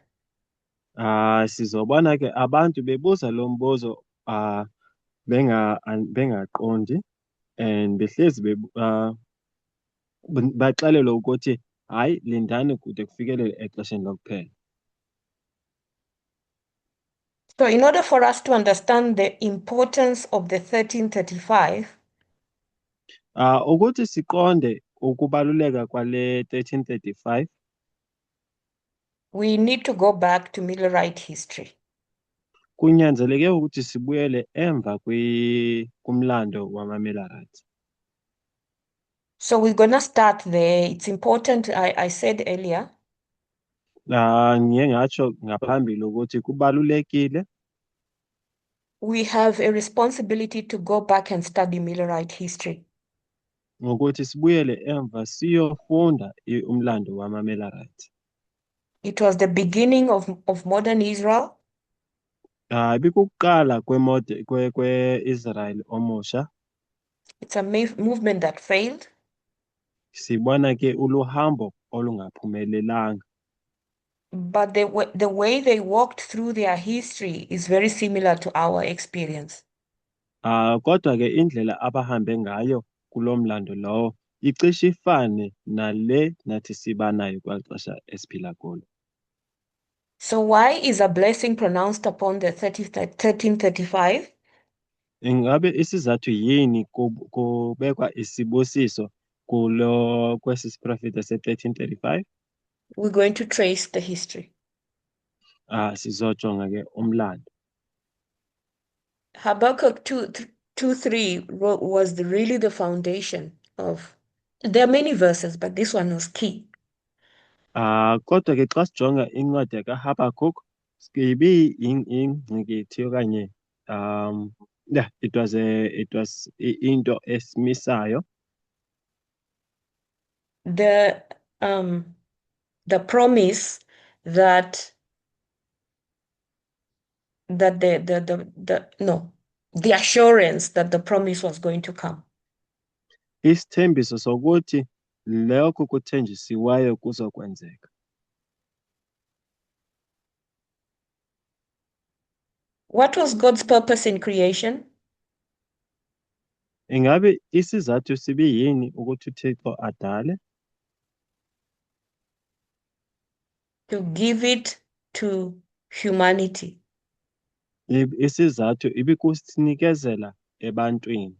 Sizobona ke abantu bebuza lo mbuzo bengaqondi and behlezi baxelelwa ukuthi hayi lindani kude kufikelele exesheni lokuphela. So in order for us to understand the importance of the 1335, ukuthi siqonde ukubaluleka kwale 1335, we need to go back to Millerite history. kunyanzeleke ukuthi sibuyele emva kumlando wamaMillerite. So we're going to start there. It's important, I said earlier, Ngiye ngatsho ngaphambili ukuthi kubalulekile we have a responsibility to go back and study Millerite history. ngokuthi sibuyele emva siyofunda umlando wamaMillerite. It was the beginning of modern Israel. Bikuqala kwe-Israel omusha. It's a movement that failed. Sibona ke uluhambo olungaphumelelanga. But the way they walked through their history is very similar to our experience. Kodwa ke indlela abahambe ngayo kulomlando lowo icishe ifane nale nathi siba nayo kwaxesha esiphila kulo. So why is a blessing pronounced upon the 1335? Ingabe isizathu yini kubekwa isibusiso kwesi siprofita se-1335? We're going to trace the history. Sizojonga ke umlando. Habakkuk 2:3 was really the foundation of. There are many verses, but this one was key. Kodwa ke xa sijonga incwadi kaHabakuk ingqikithi okanye it was into esimisayo. The promise that the assurance that the promise was going to come. Isithembiso sokuthi lokho kuthenjisiwayo kuzokwenzeka. What was God's purpose in creation? Ingabe isizathu sibe yini ukuthi uThixo adale? To give it to humanity. Isizathu ibikusinikezela ebantwini.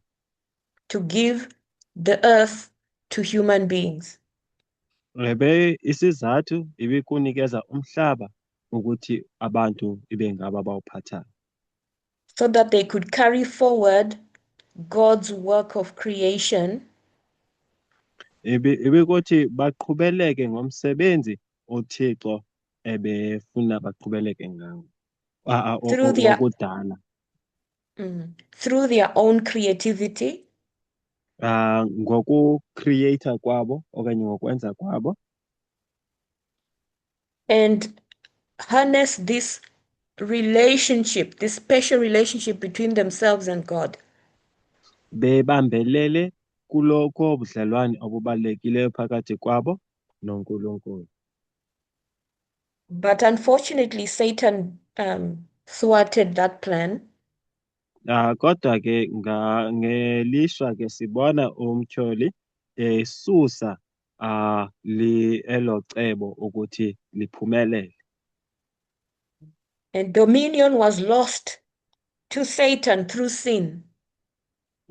To give the earth to human beings. Isizathu ibikunikeza umhlaba ukuthi abantu ibe ngaba bawuphathayo. So that they could carry forward God's work of creation. Ibikuthi baqhubeleke ngomsebenzi uThixo ebefuna baqhubeleke ngawo. Okudala. Through their own creativity. Ngoku-creator kwabo okanye ngokwenza kwabo. And harness this relationship, this special relationship between themselves and God. Bebambelele kuloko budlelwane obubalulekileyo phakathi kwabo noNkulunkulu. But unfortunately, Satan thwarted that plan. Kodwa ke ngelishwa ke sibona umtyholi esusa elo cebo ukuthi liphumelele. And dominion was lost to Satan through sin.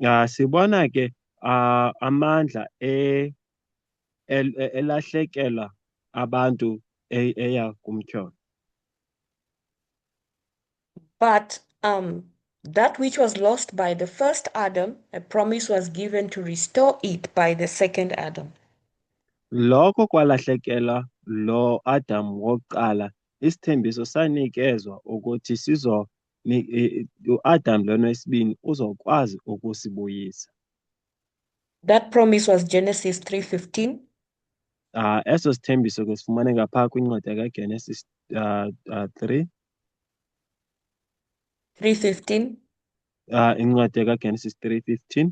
Sibona ke amandla elahlekela abantu eya kumtyholi. But that which was lost by the first Adam, a promise was given to restore it by the second Adam. Lokho kwalahlekelwa lo Adam wokuqala, isithembiso sanikezwa ukuthi u-Adam lona wesibini uzokwazi ukusibuyisa. That promise was Genesis 3:15. Eso sithembiso ke sifumane ngapha kwincwadi kaGenesis 3. 3:15. Incwadi kaGenesis 3:15.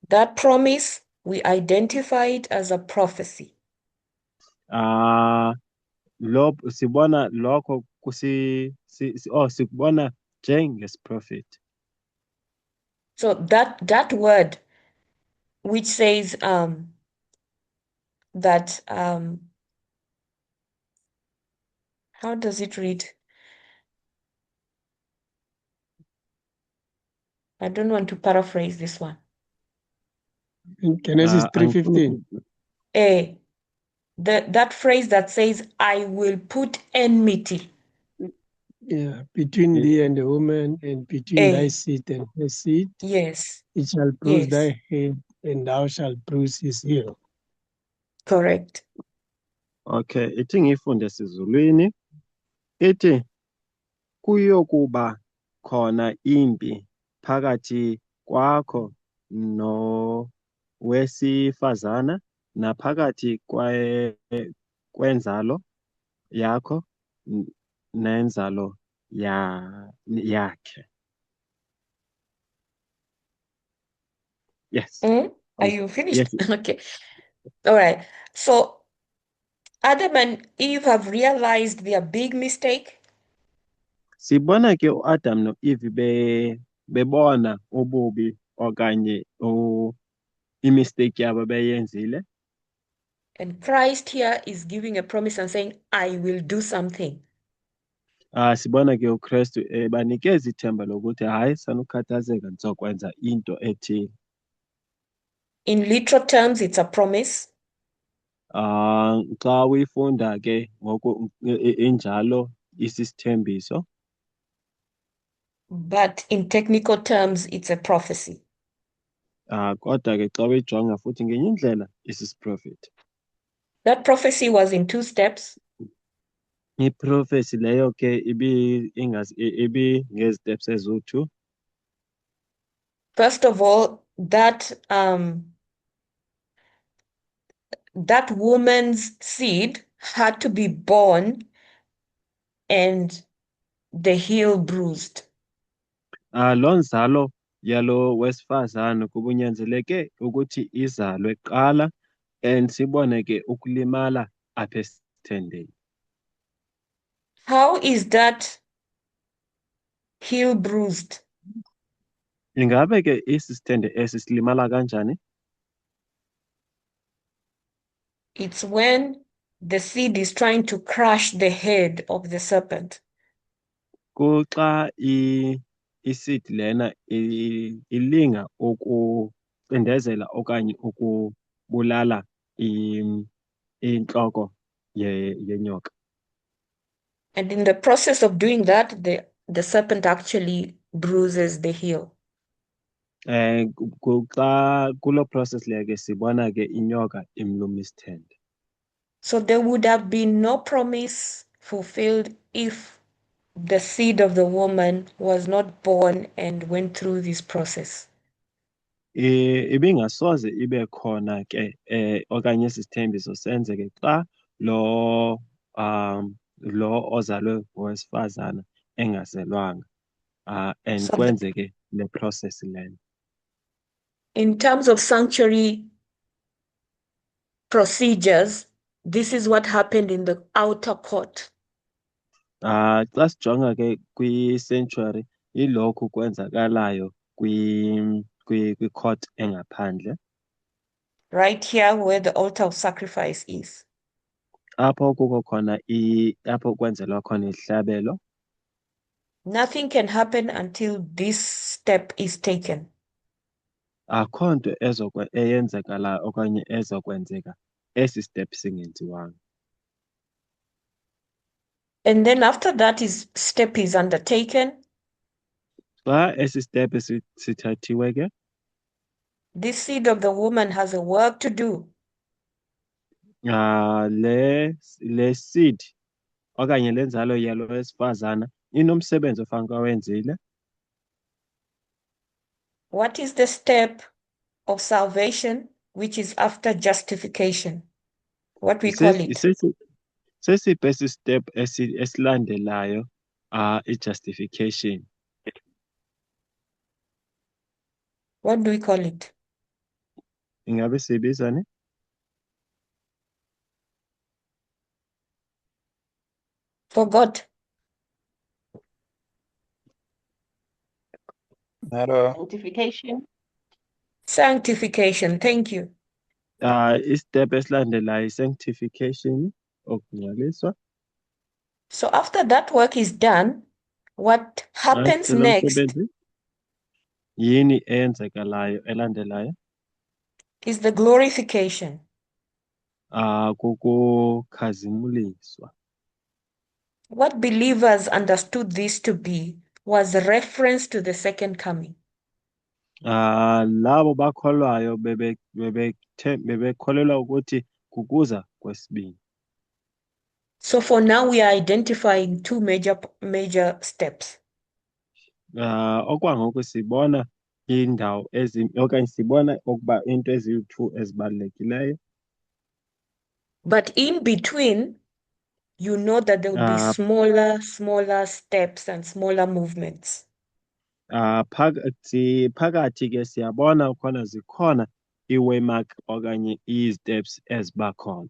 That promise, we identify it as a prophecy. Sibona lokho sikubona njengesiprofeti. So that word which says that how does it read? I don't want to paraphrase this one. In Genesis 3:15. That phrase that says, I will put enmity. Yeah, between thee and the woman, and between thy seed and her seed. Yes. It shall bruise Yes. thy head, and thou shalt bruise his heel. Correct. Okay, ithi ngifunde sizulwini ithi kuyokuba khona impi phakathi kwakho nowesifazana naphakathi kwenzalo yakho nenzalo yakhe. Yes. Are you finished? Yes. Okay. All right. So Adam and Eve have realized their big mistake. Sibona ke uAdam noEve bebona ububi okanye imistake yabo beyenzile. And Christ here is giving a promise and saying, I will do something. Sibona ke uKristu banikeza ithemba lokuthi hayi sanukhathazeka nizokwenza into ethile. In literal terms, it's a promise. Xa uyifunda ke injalo isisithembiso. But in technical terms, it's a prophecy. Kodwa ke xa uyijonga futhi ngenye indlela isisiprofeti. That prophecy was in 2 steps. Iprofesi leyo ke ibi ngezi-steps eziwu-2. First of all, that woman's seed had to be born and the heel bruised. Lo nzalo yalo wesifazane kubunyanzeleke ukuthi izalwe kuqala and sibone ke ukulimala apha esithendeni. How is that heel bruised? Ingabe ke isithende esi silimala kanjani? It's when the seed is trying to crush the head of the serpent. Kuxa iseed lena ilinga ukucindezela okanye ukubulala inhloko yenyoka. And in the process of doing that, the serpent actually bruises the heel. Kuxa kulo process leyo ke sibona ke inyoka imluma isithende. So there would have been no promise fulfilled if the seed of the woman was not born and went through this process. Ibingasoze ibe khona ke okanye isithembiso senzeke xa lo ozalwe ngowesifazana engazelwanga and So kwenzeke le process lena. in terms of sanctuary procedures, this is what happened in the outer court. Xa sijonga ke kwi-sanctuary ilokhu kwenzakalayo kwi-court engaphandle. Right here where the altar of sacrifice is. Apho kukho khona apho kwenzelwa khona ihlabelo. Nothing can happen until this step is taken. Akho nto eyenzekalayo okanye ezokwenzeka esi step singenziwanga. And then after that step is undertaken, Xa esi step sithathiwe ke, this seed of the woman has a work to do. le seed okanye le nzalo yalo wesifazana inomsebenzi ofanele wenzile. What is the step of salvation, which is after justification? What we call it? Sesiphi esi step esilandelayo i-justification. What do we call it? Ingabe sibizane? Forgot. Hello. Sanctification. Sanctification. Thank you. I-step esilandelayo i-sanctification okungcwaliswa. So after that work is done, what happens Lo next msebenzi yini eyenzekalayo elandelayo? is the glorification. Kukukhazimuliswa. What believers understood this to be was a reference to the second coming. Labo bakholwayo bebekholelwa ukuthi kukuza kwesibini. So for now, we are identifying two major steps. Okwangoku sibona indawo okanye sibona ukuba into eziyi-two ezibalulekileyo. But in between, you know that there will be smaller steps and smaller movements. Phakathi ke siyabona khona zikhona i-waymark okanye i-steps ezibakhona.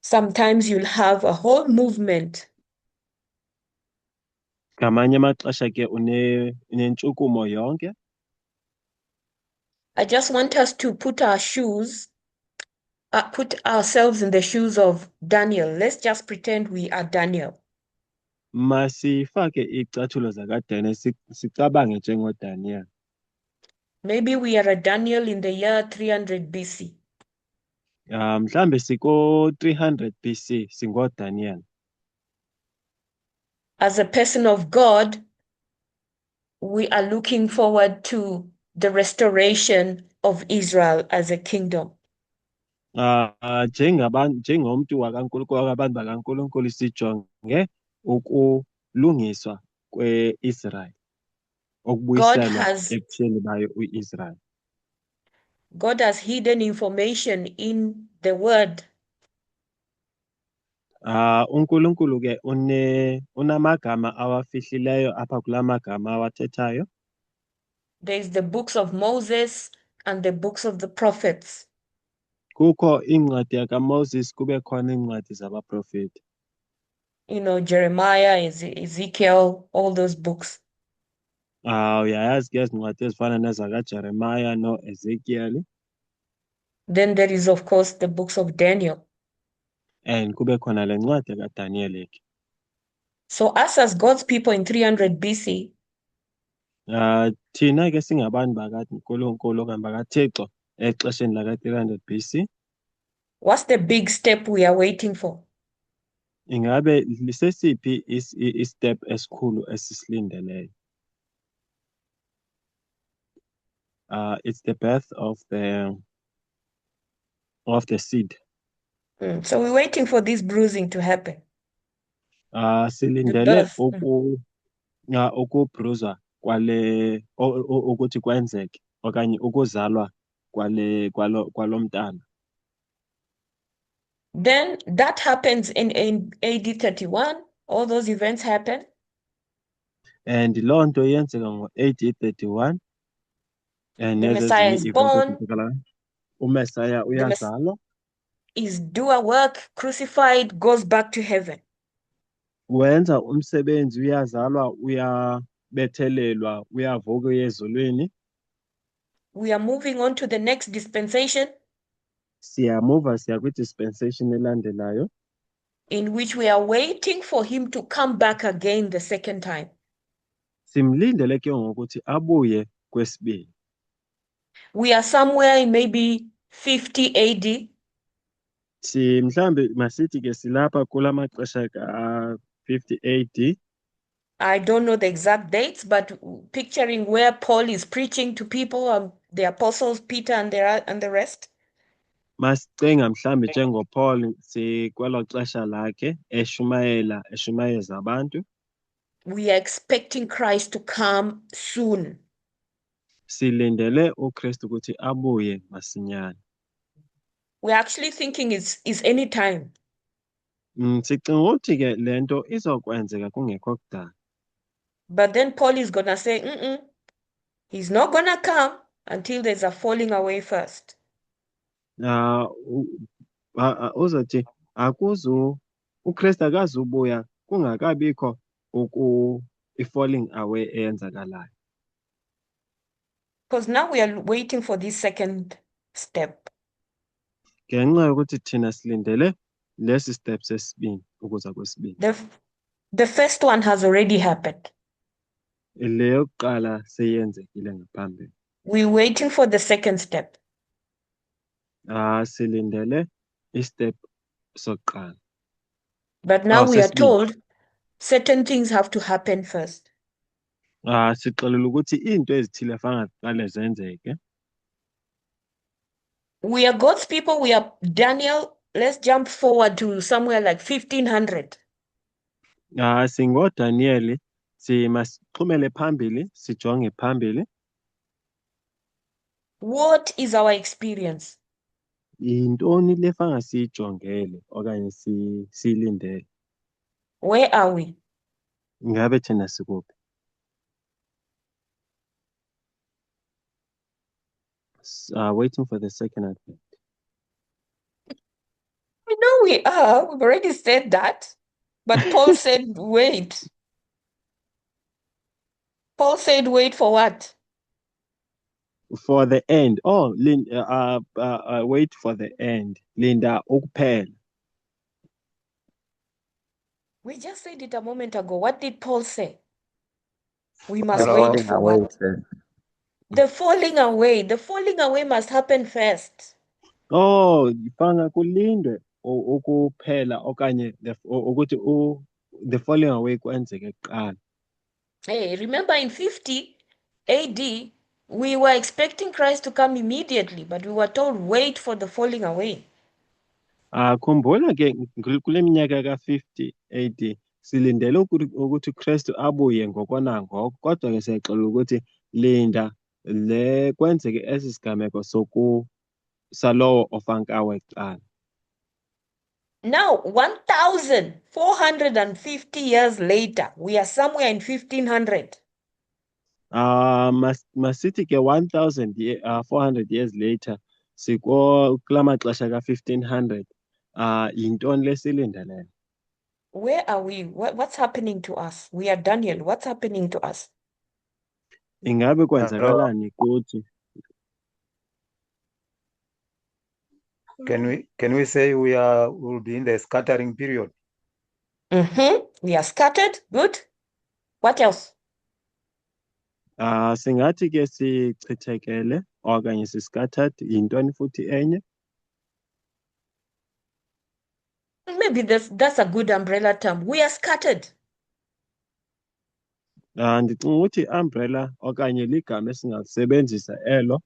Sometimes you'll have a whole movement. Ngamanye amaxesha ke unentshukumo yonke. I just want us to put ourselves in the shoes of Daniel. Let's just pretend we are Daniel. Masifake icathulo zakaDaniel sicabange njengoDaniel. Maybe we are a Daniel in the year 300 BC. Mhlambe siko 300 BC singoDaniel. As a person of God, we are looking forward to the restoration of Israel as a kingdom. Njengomntu wakaNkulunkulu, abantu bakaNkulunkulu sijonge ukulungiswa kwe-Israel, ukubuyiselwa ebutheni bayo u-Israel. God has hidden information in the word. uNkulunkulu ke unamagama awafihlileyo apha kula magama awathethayo. There's the books of Moses and the books of the prophets. Kukho incwadi yakaMoses, kube khona incwadi zabaprofeti. You know, Jeremiah, Ezekiel, all those books. Uyayazi ke izincwadi ezifana nezakaJeremiah no-Ezekiel. Then there is, of course, the books of Daniel. And kube khona le ncwadi kaDaniel ke. So us as God's people in 300 BC, thina ke singabantu bakaNkulunkulu okanye bakaThixo exesheni laka 300 BC. what's the big step we are waiting for? Ingabe lisesiphi i-step esikhulu esisilindeleyo? It's the birth of the seed. So we're waiting for this bruising to happen. Silindele ukubruzwa kwale ukuthi kwenzeke okanye ukuzalwa kwalo mntana. Then that happens in AD 31. All those events happen. And loo nto yenzeka ngo-AD 31. And the Messiah is born. uMessiah uyazalwa. Is do a work, crucified, goes back to heaven. Wenza umsebenzi, uyazalwa, uyabethelelwa, uyavuka uye ezulwini. We are moving on to the next dispensation. Siya kwi-dispensation elandelayo. In which we are waiting for him to come back again the second time. Simlindele ke ngokuthi abuye kwesibili. We are somewhere in maybe 50 AD. mhlambe masithi ke silapha kula maxesha ka 50 AD. I don't know the exact dates, but picturing where Paul is preaching to people, the apostles Peter and the rest. Masicinga mhlambe njengoPaul sikwelo xesha lakhe eshumayeza abantu. We are expecting Christ to come soon. Silindele uKristu ukuthi abuye masinyane. We're actually thinking it's any time. Sicinga ukuthi ke lento izokwenzeka kungekho kudala. But then Paul is gonna say, he's not gonna come until there's a falling away first. Uzothi uKristu akazubuya kungakabikho i-falling away eyenzakalayo. Because now we are waiting for this second step. Ngenxa yokuthi thina silindele lesi step sesibini ukuza kwesibini. The first one has already happened. Le yokuqala seyenzekile ngaphambili. We're waiting for the second step. Silindele i-step sokuqala. But now we are told certain things have to happen first. Sixelelwa ukuthi into ezithile fanele ziqale zenzeke. We are God's people. We are Daniel. Let's jump forward to somewhere like 1500. SingoDaniel, masixhumele phambili, sijonge phambili. What is our experience? Yintoni le fanele siyijongele okanye siyilindele? Where are we? Ngabe thina sikuphi? Waiting for the second advent. We know we are. We've already said that. But Paul said, wait. Paul said, wait for what? For the end. Wait for the end. Linda ukuphela. We just said it a moment ago. What did Paul say? We must wait for what? The falling away. The falling away must happen first. Fanga kulindwe ukuphela okanye ukuthi the falling away kwenzeke kuqala. Hey, remember in 50 AD, we were expecting Christ to come immediately, but we were told wait for the falling away. Khumbula ke kule minyaka ka-50 AD silindele ukuthi uKristu abuye ngoko nangoko, kodwa ke siyaxelelwa ukuthi linda le kwenzeke esi sigameko salowo ofankawe kuqala. Now, 1,450 years later, we are somewhere in 1500. Masithi ke 1,400 years later kula maxesha ka-1500. Yintoni lesilindeleyo? Where are we? What's happening to us? We are Daniel. What's happening to us? Ingabe kwenzakalani kuthi? Can we say will be in the scattering period? We are scattered. Good. What else? Singathi ke sichithekele okanye scattered. Yintoni futhi enye? Maybe that's a good umbrella term. We are scattered. Ndicinga ukuthi umbrella okanye ligama esingalisebenzisa elo.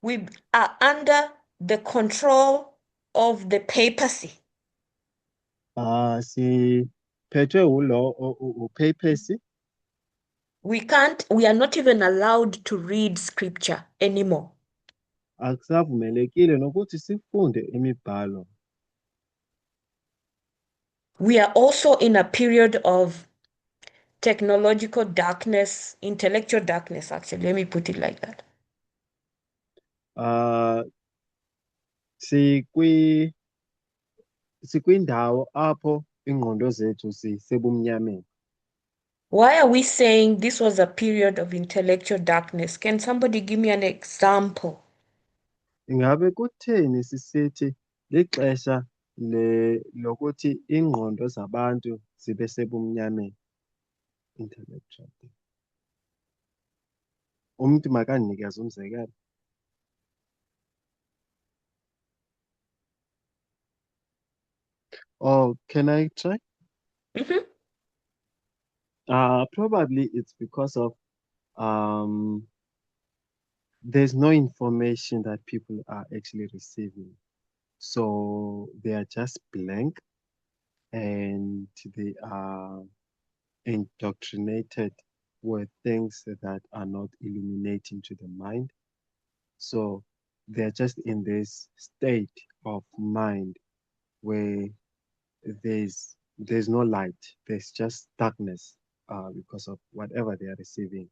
We are under the control of the papacy. Siphethwe upapacy. We are not even allowed to read scripture anymore. Akusavumelekile nokuthi sifunde imibhalo. We are also in a period of technological darkness, intellectual darkness, actually. Let me put it like that. Sikwindawo apho ingqondo zethu zisebumnyameni. Why are we saying this was a period of intellectual darkness? Can somebody give me an example? Ingabe kutheni sisithi lixesha lokuthi ingqondo zabantu zibe sebumnyameni? Intellectual. Umuntu makandinikeze umzekelo. Oh, can I try? Mhm. Probably it's because of there's no information that people are actually receiving. So they are just blank and they are indoctrinated with things that are not illuminating to the mind. So they're just in this state of mind where there's no light, there's just darkness because of whatever they are receiving.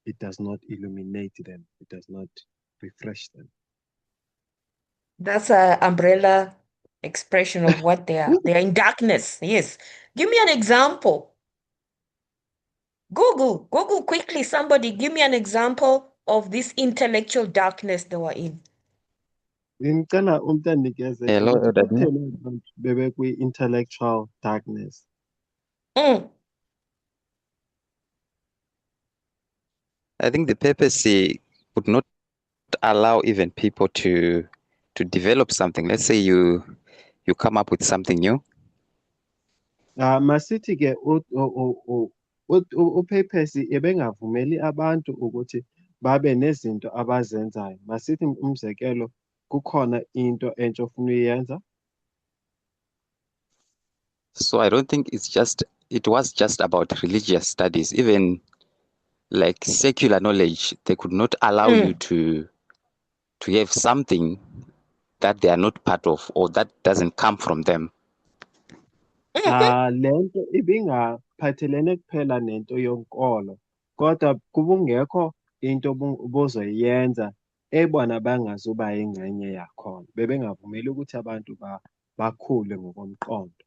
It does not illuminate them, it does not refresh them. That's an umbrella expression of what they are. They are in darkness. Yes. Give me an example. Google quickly. Somebody give me an example of this intellectual darkness they were in. Ngicela umuntu anikeze Hello, ukuthi Elder D. kutheni abantu bebekwi-intellectual darkness. Mm. I think the papacy would not allow even people to develop something. Let's say you come up with something new. Masithi ke uPapers ebengavumeli abantu ukuthi babe nezinto abazenzayo. Masithi umzekelo kukhona into entsha ofuna uyenza. So I don't think it was just about religious studies. Even like secular knowledge, they could not allow you to have something that they are not part of or that doesn't come from them. Lento ibingaphathelene kuphela nento yonkolo, kodwa kubungekho into bozoyenza ebona bangazuba ingxenye yakhona. Bebengavumeli ukuthi abantu bakhule ngokomqondo.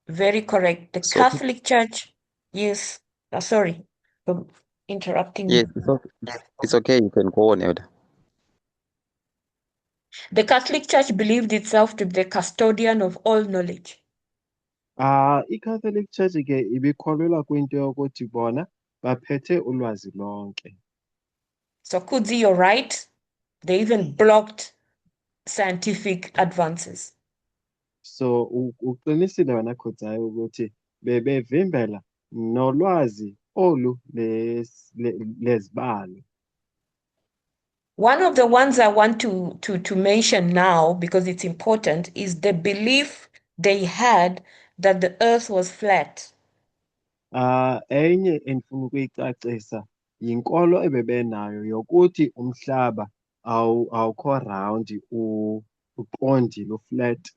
Very correct. The So Catholic Church, yes. Sorry for interrupting yes, you. it's okay. You can go on, Elder. The Catholic Church believed itself to be the custodian of all knowledge. I-Catholic Church ke ibikholelwa kwinto yokuthi bona baphethe ulwazi lonke. So Kudzi, you're right. They even blocked scientific advances. So uqinisile wena Khotzayo ukuthi bebevimbela nolwazi olu lezibalo. One of the ones I want to mention now, because it's important, is the belief they had that the earth was flat. Enye endifuna ukuyicacisa yinkolo ebebenayo yokuthi umhlaba awukho round uqondile u-flat.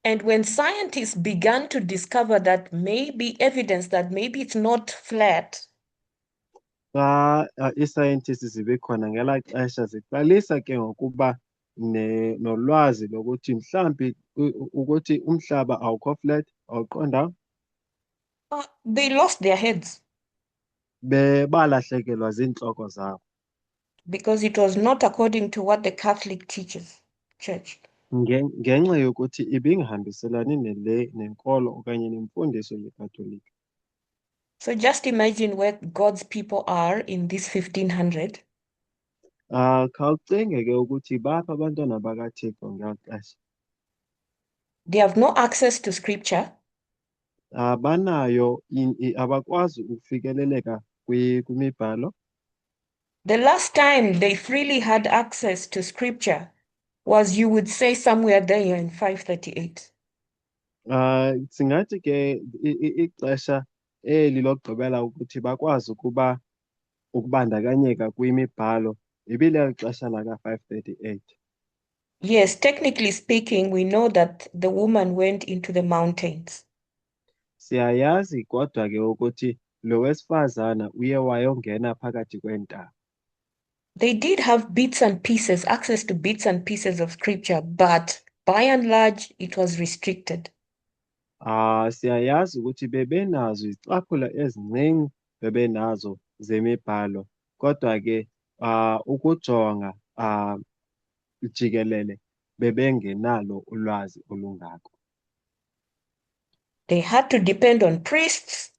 And when scientists began to discover that maybe evidence that maybe it's not flat, I-scientists zibekhona ngelaa xesha ziqalisa ke ngokuba nolwazi lokuthi mhlambi ukuthi umhlaba awukho flat awuqondanga. they lost their heads Balahlekelwa ziintloko zabo. because it was not according to what the Catholic teaches, Church. Ngenxa yokuthi ibingahambiselani nenkolo okanye nemfundiso yeKatolika. So just imagine where God's people are in this 1500. Khawucinge ke ukuthi bapha abantwana bakaThixo ngeli xesha. They have no access to scripture. Abanayo abakwazi ukufikeleleka kwimibhalo. The last time they freely had access to scripture was, you would say, somewhere there in 538. Singathi ke ixesha eli lokugqibela ukuthi bakwazi ukubandakanyeka kwimibhalo ibile xesha laka 538. Yes, technically speaking, we know that the woman went into the mountains. Siyayazi kodwa ke ukuthi lo wesifazana uye wayongena phakathi kweentaba. They did have bits and pieces, access to bits and pieces of scripture, but by and large, it was restricted. Siyayazi ukuthi bebenazo izicaphula ezincinci bebenazo zemibhalo, kodwa ke ukujonga jikelele bebengenalo ulwazi olungako. They had to depend on priests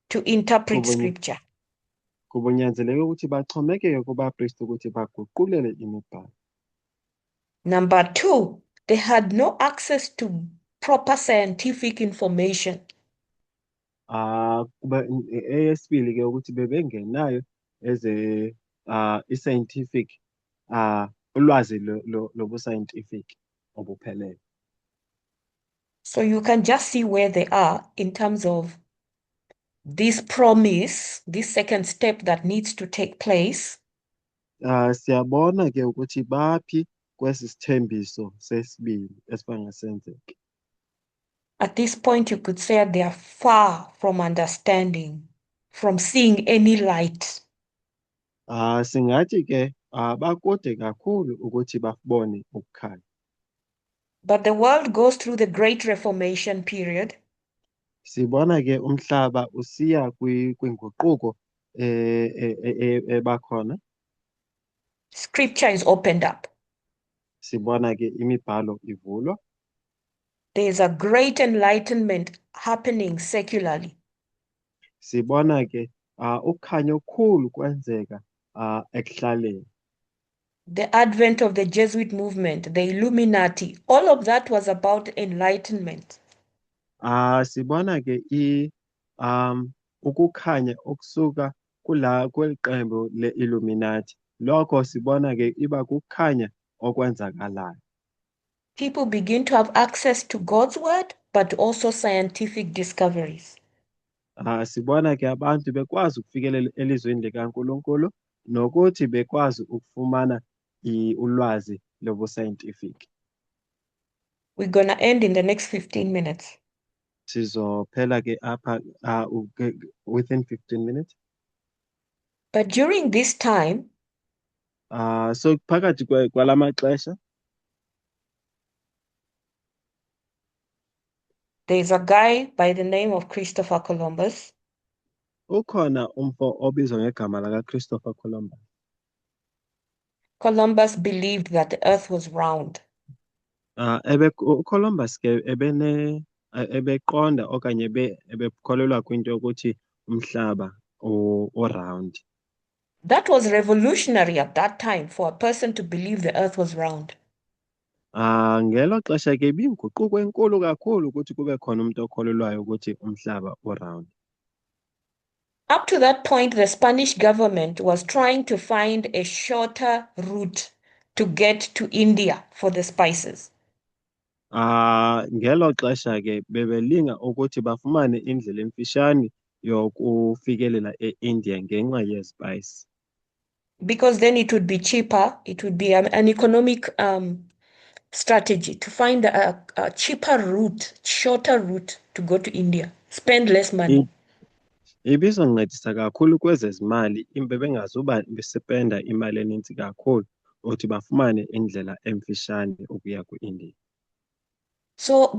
to interpret scripture. Kubunyanzeleke ukuthi baxhomekeke kubapristi ukuthi baguqulele imibhalo. Number two, they had no access to proper scientific information. Kuba eyesibili ke ukuthi bebengenayo i-scientific ulwazi lobu scientific obuphelele. So you can just see where they are in terms of this promise, this second step that needs to take place. Siyabona ke ukuthi baphi kwesi sithembiso sesibili esifangasenzeke. At this point, you could say they are far from understanding, from seeing any light. Singathi ke bakude kakhulu ukuthi babone ukukhanya. But the world goes through the Great Reformation period. Sibona ke umhlaba usiya kwinguquko ebakhona. Scripture is opened up. Sibona ke imibhalo ivulwa. There is a great enlightenment happening secularly. Sibona ke ukukhanya okukhulu kwenzeka ekuhlaleni. The advent of the Jesuit movement, the Illuminati, all of that was about enlightenment. Sibona ke ukukhanya okusuka kweli qembu le-Illuminati. Lokho sibona ke iba kukhanya okwenzakalayo. People begin to have access to God's word, but also scientific discoveries. Sibona ke abantu bekwazi ukufikelela elizweni likaNkulunkulu nokuthi bekwazi ukufumana ulwazi lobu scientific. We're going to end in the next 15 minutes. Sizophela ke apha within 15 minutes. But during this time, so phakathi kwalamaxesha there's a guy by the name of Christopher Columbus. Ukhona umfo obizwa ngegama laka Christopher Columbus. Columbus believed that the earth was round. Columbus ke ebeqonda okanye ebekholelwa kwinto ukuthi umhlaba o-round. That was revolutionary at that time for a person to believe the earth was round. Ngelo xesha ke ibinguquko enkulu kakhulu ukuthi kube khona umuntu okholelwayo ukuthi umhlaba o-round. Up to that point, the Spanish government was trying to find a shorter route to get to India for the spices. Ngelo xesha ke bebelinga ukuthi bafumane indlela emfishane yokufikelela e-India ngenxa yespice. Because then it would be cheaper, it would be an economic strategy to find a cheaper route, shorter route to go to India, spend less money. Ibizoncedisa kakhulu kwezezimali bebengazuba besipenda imali eninzi kakhulu ukuthi bafumane indlela emfishane ukuya ku-India. So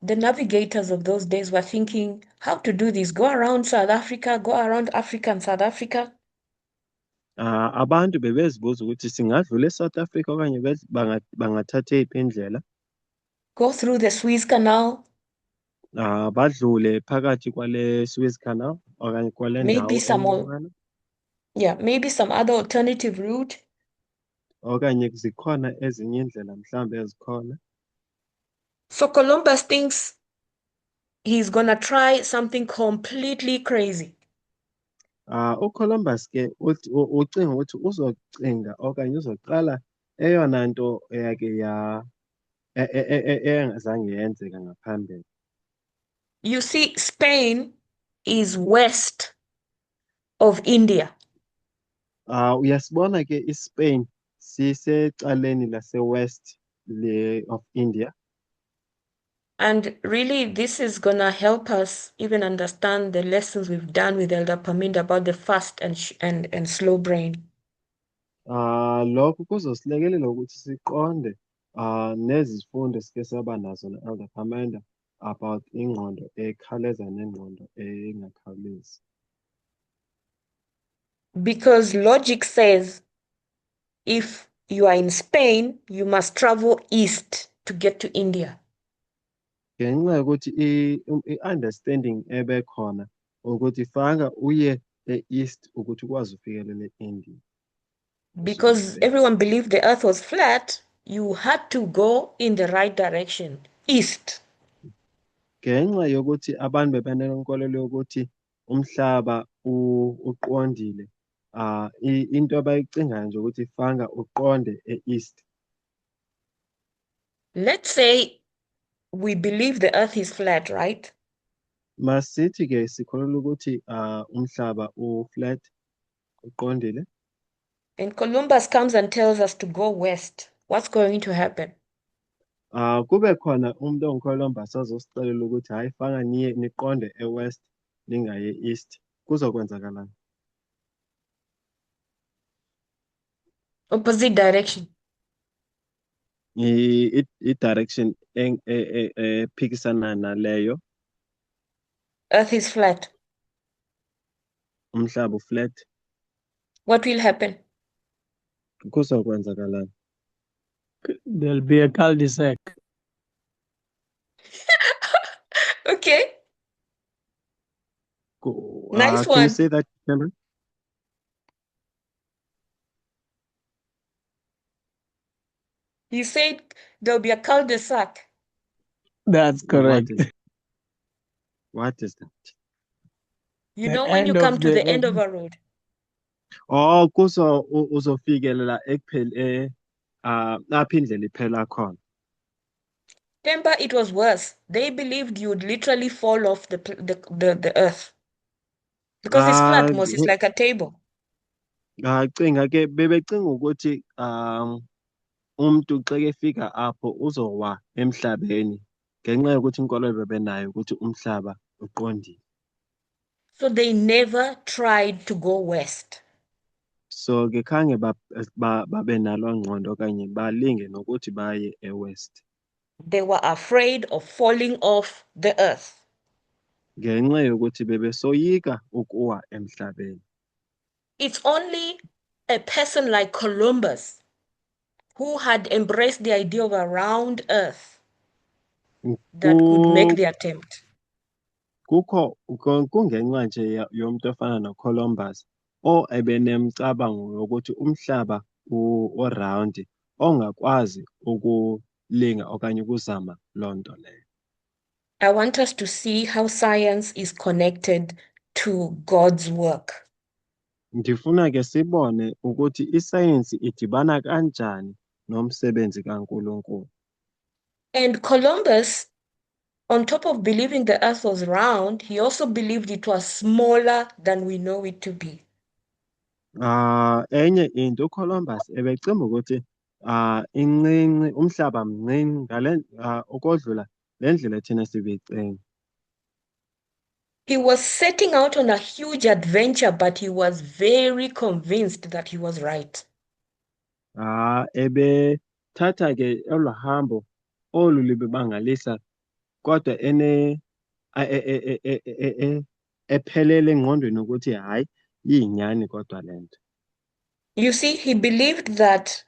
the navigators of those days were thinking how to do this, go around South Africa, go around Africa and South Africa. Abantu bebezibuza ukuthi singadlula eSouth Africa okanye bangathatha eyiphi indlela. Go through the Suez Canal. Badlule phakathi kwale Suez Canal okanye kwale ndawo. Maybe some other alternative route. Okanye zikhona ezinye indlela mhlambe ezikhona. So Columbus thinks he's gonna try something completely crazy. UColumbus ke ucinga ukuthi uzocinga okanye uzoqala eyona nto eyake engazange yenzeka ngaphambili. You see, Spain is west of India. Uyasibona ke iSpain sisecaleni lase-west of India. And really, this is going to help us even understand the lessons we've done with Elder Paminda about the fast and slow brain. Lokho kuzosilekelela ukuthi siqonde nezifundo sike saba nazo na-Elder Paminda about ingqondo ekhawuleza nengqondo engakhawulezi. Because logic says if you are in Spain, you must travel east to get to India. Ngenxa yokuthi i-understanding ebekhona ukuthi faka uye e-east ukuthi ukwazi ufikelele e-India. Because everyone believed the earth was flat, you had to go in the right direction, east. Ngenxa yokuthi abantu bebanenkolelo yokuthi umhlaba uqondile, into abayicingayo nje ukuthi fanga uqonde e-east. Let's say we believe the earth is flat, right? Masithi ke sikholelwa ukuthi umhlaba u-flat uqondile. And Columbus comes and tells us to go west. What's going to happen? Kube khona umuntu ongikhoLombus azosixelela ukuthi hayi fanga niqonde e-west ningaye east. Kuzokwenzakalani? Opposite direction. I-direction ephikisana naleyo. Earth is flat. Umhlaba flat. What will happen? Kuzokwenzakalani? There'll be a cul-de-sac. Okay. Nice Can one. you say that, Cameron? You said there'll be a cul-de-sac. That's correct. What is that? You The know when you end come of to the the end of a road. Oh, uzofikelela ekuphela lapho indlela iphela khona. Remember, it was worse. They believed you'd literally fall off the earth. Because it's flat, Moses, it's like a table. Cinga ke bebecinga ukuthi umuntu xa efika apho uzowa emhlabeni ngenxa yokuthi inkolelo bebenayo ukuthi umhlaba uqondile. So they never tried to go west. So ke khange babe nalo ngqondo okanye balinge nokuthi baye e-west. They were afraid of falling off the earth. Ngenxa yokuthi bebesoyika ukuwa emhlabeni. It's only a person like Columbus who had embraced the idea of a round earth that could make the attempt. Kungenxa nje yomuntu ofana noColumbus ebenemcabango yokuthi umhlaba o-round ongakwazi ukulinga okanye ukuzama loo nto leyo. I want us to see how science is connected to God's work. Ndifuna ke sibone ukuthi isayensi idibana kanjani nomsebenzi kaNkulunkulu. And Columbus, on top of believing the earth was round, he also believed it was smaller than we know it to be. Enye into uColumbus ebecimba ukuthi incinci umhlaba mncinci ngale ukodlula lendlela thina sibecinga. He was setting out on a huge adventure, but he was very convinced that he was right. Ebethatha ke olu hambo olu libebangalisa kodwa ephelele engqondweni ukuthi hayi yinyani kodwa lento. You see, he believed that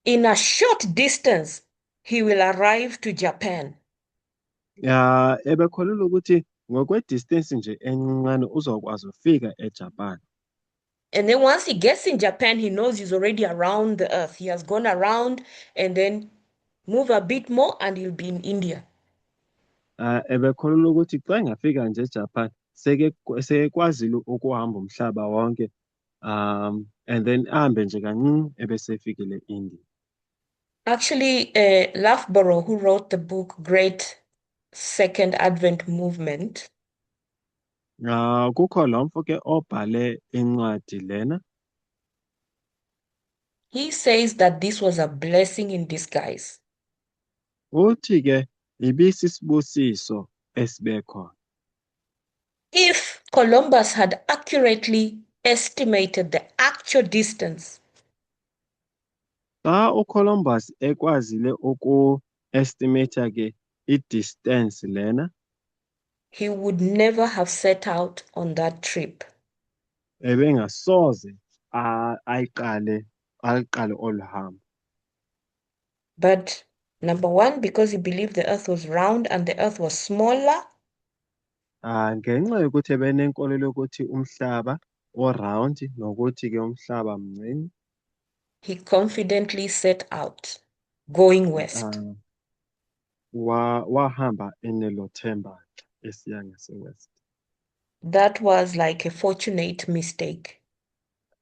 in a short distance, he will arrive to Japan. Ebekholelwa ukuthi ngokwe-distance nje encane uzokwazi ufika eJapan. And then once he gets in Japan, he knows he's already around the earth. He has gone around and then move a bit more and he'll be in India. Ebekholelwa ukuthi xa engafika nje eJapan sekwazile ukuhamba umhlaba wonke and then ahambe nje kancinci ebesefikile eIndia. Actually, Loughborough, who wrote the book Great Second Advent Movement, Kukho lo mfo ke obhale incwadi lena. he says that this was a blessing in disguise. Uthi ke ibisisibusiso esibekhona. If Columbus had accurately estimated the actual distance, Xa uColumbus ekwazile uku-estimate ke i-distance lena, he would never have set out on that trip. ebengasoze aliqale olu hambo. But number one, because he believed the earth was round and the earth was smaller, Ngenxa yokuthi ebenenkolelo yokuthi umhlaba o-round nokuthi ke umhlaba mncinci, he confidently set out. going west. Wahamba eNelothemba esiya ngase-west. That was like a fortunate mistake.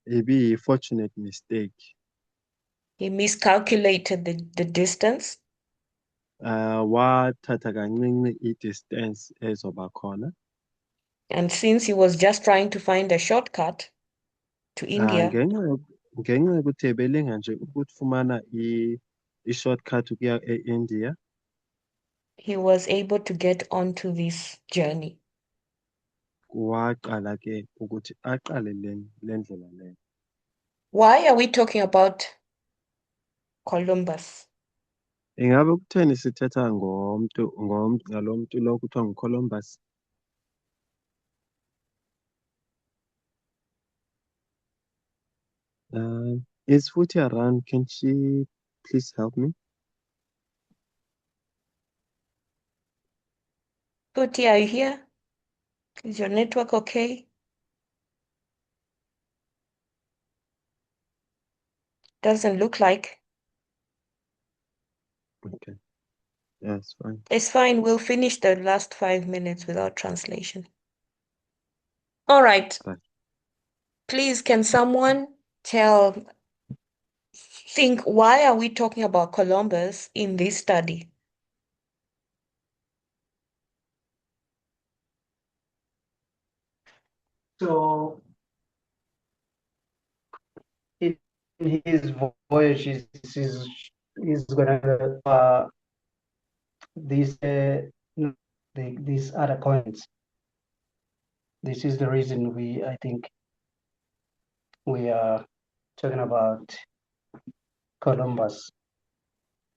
Ibiyi-fortunate mistake. He miscalculated the distance. Wathatha kancinci i-distance ezoba khona. And since he was just trying to find a shortcut to India, Ngenxa yokuthi ebelinga nje ukufumana i-shortcut ukuya e-India, he was able to get onto this journey. waqala ke ukuthi aqale le ndlela le. Why are we talking about Columbus? Ingabe kutheni sithetha ngalo muntu lo kuthiwa nguColumbus? Is Futhi around? Can she please help me? Futhi, are you here? Is your network okay? Doesn't look like. Okay. Yeah, it's fine. It's fine. We'll finish the last 5 minutes without translation. All right. Right. Please, can someone think why are we talking about Columbus in this study? So in his voyage, he's gonna these other coins. This is the reason I think we are talking about Columbus.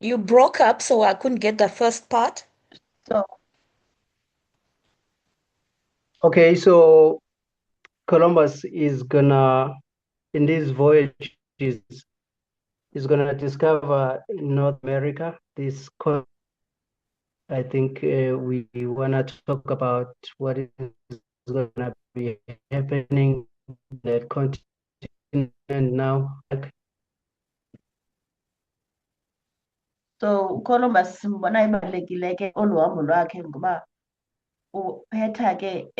You broke up, so I couldn't get the first part. So okay, so Columbus is gonna in this voyage is gonna discover North America. I think we wanna talk about what is gonna be happening in that continent now. So Columbus simbona ibalulekile ke olu hambo lwakhe ngoba uphetha ke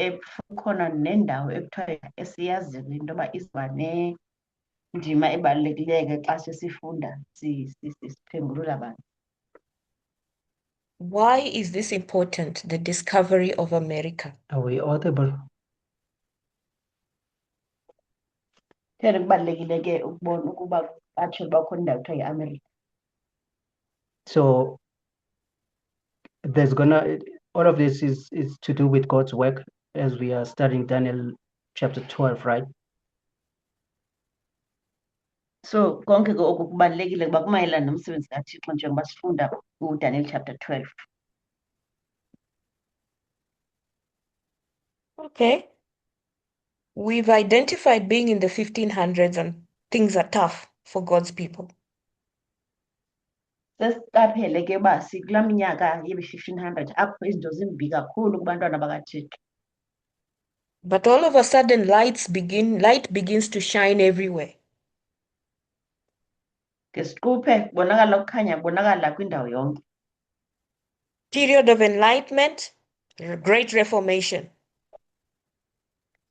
khona nendawo ekuthiwa esiyaziyo into yoba iziba nendima ebalulekileyo ke xa sesifunda siphengulula abantu. Why is this important, the discovery of America? Are we audible? Phela kubalulekile ke ukubona ukuba batsho bakhona indawo ekuthiwa yi-America. So there's all of this is to do with God's work as we are studying Daniel chapter 12, right? So konke ke oku kubalulekile kuba kumayelana nomsebenzi kaThixo njengoba sifunda uDaniel chapter 12. Okay. We've identified being in the 1500s and things are tough for God's people. Sesiqaphele ke uba sikulaa minyaka yebi-1500 apho izinto zimbi kakhulu kubantwana bakaThixo. But all of a sudden light begins to shine everywhere. Ngesiquphe kubonakala ukukhanya kubonakala kwindawo yonke. Period of enlightenment, great reformation.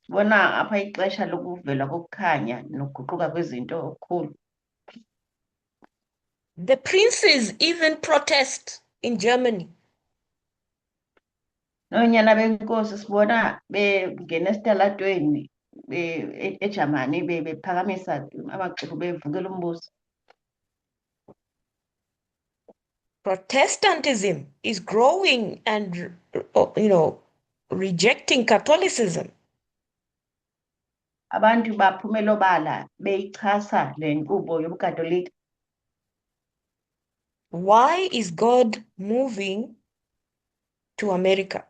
Bona apha ixesha lokuvela kokukhanya nokuguquka kwezinto okukhulu. The princes even protest in Germany. Noonyana benkosi sibona bengena esitalatweni eJamani bephakamisa amaxuku bevukela umbuso. Protestantism is growing and, rejecting Catholicism. Abantu baphumela obala beyichasa le nkqubo yobuKatolika. Why is God moving to America?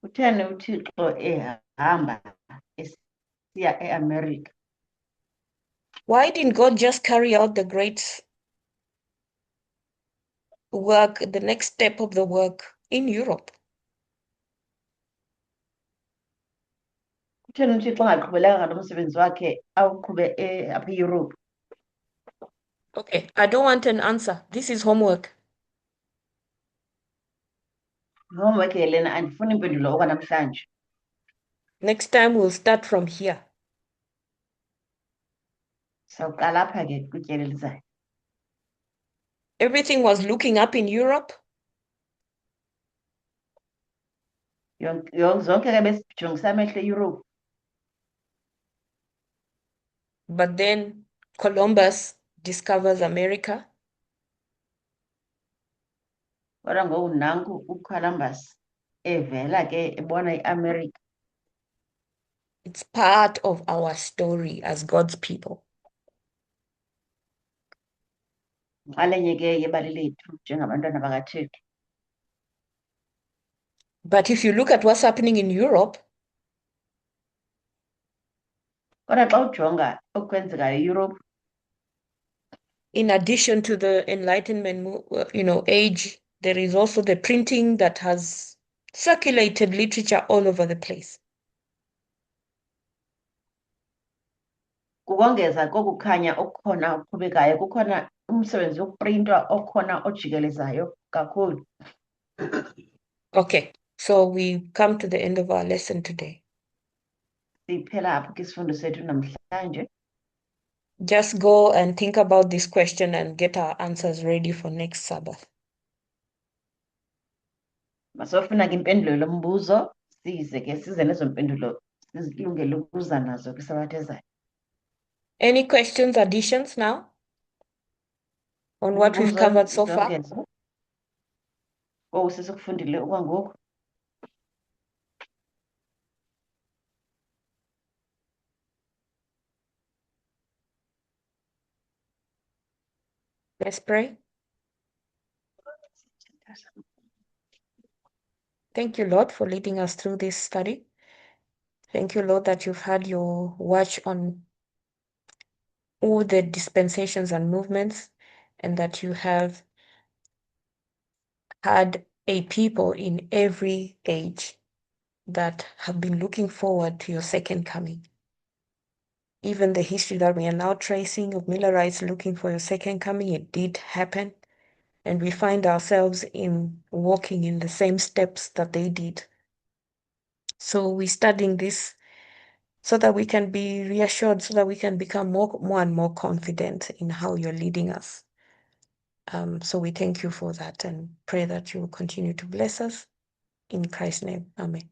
Kutheni uThixo ehamba esiya eAmerica? Why didn't God just carry out the great work, the next step of the work in Europe? Kutheni uThixo angaqhubelanga ngalo msebenzi wakhe awuqhube apha eEurope? Okay, I don't want an answer. This is homework. Homework lena andifuni impendulo okwanamhlanje. Next time we'll start from here. Sawuqala apha ke kwityeli elizayo. Everything was looking up in Europe, Zonke ke besijongisa amehlo eEurope. but then Columbus discovers America. Kodwa ngoku nanku uColumbus evela ke ebona iAmerica. It's part of our story as God's people. Inxalenye ke yebali lethu njengabantwana bakaThixo. But if you look at what's happening in Europe, Kodwa xa ujonga okwenzekayo eEurope, in addition to the Enlightenment, age, there is also the printing that has circulated literature all over the place. ukongeza koku khanya okukhona oqhubekayo, kukhona umsebenzi wokuprintwa okhona ojikelezayo kakhulu. Okay, so we come to the end of our lesson today. Siphela apho ke isifundo sethu namhlanje. Just go and think about this question and get our answers ready for next Sabbath. Masofuna ke impendulo lombuzo, size nezo mpendulo sizilungele ukuza nazo kwisabatha ezayo. Any questions, additions now on what we've Imibuzo, covered so far? izongezo koku sesikufundile okwangoku. Let's pray. Thank you, Lord, for leading us through this study. Thank you, Lord, that you've had your watch on all the dispensations and movements, and that you have had a people in every age that have been looking forward to your second coming. Even the history that we are now tracing of Millerites looking for your second coming, it did happen. And we find ourselves in walking in the same steps that they did. So we're studying this so that we can be reassured, so that we can become more and more confident in how you're leading us. So we thank you for that and pray that you will continue to bless us. In Christ's name, amen.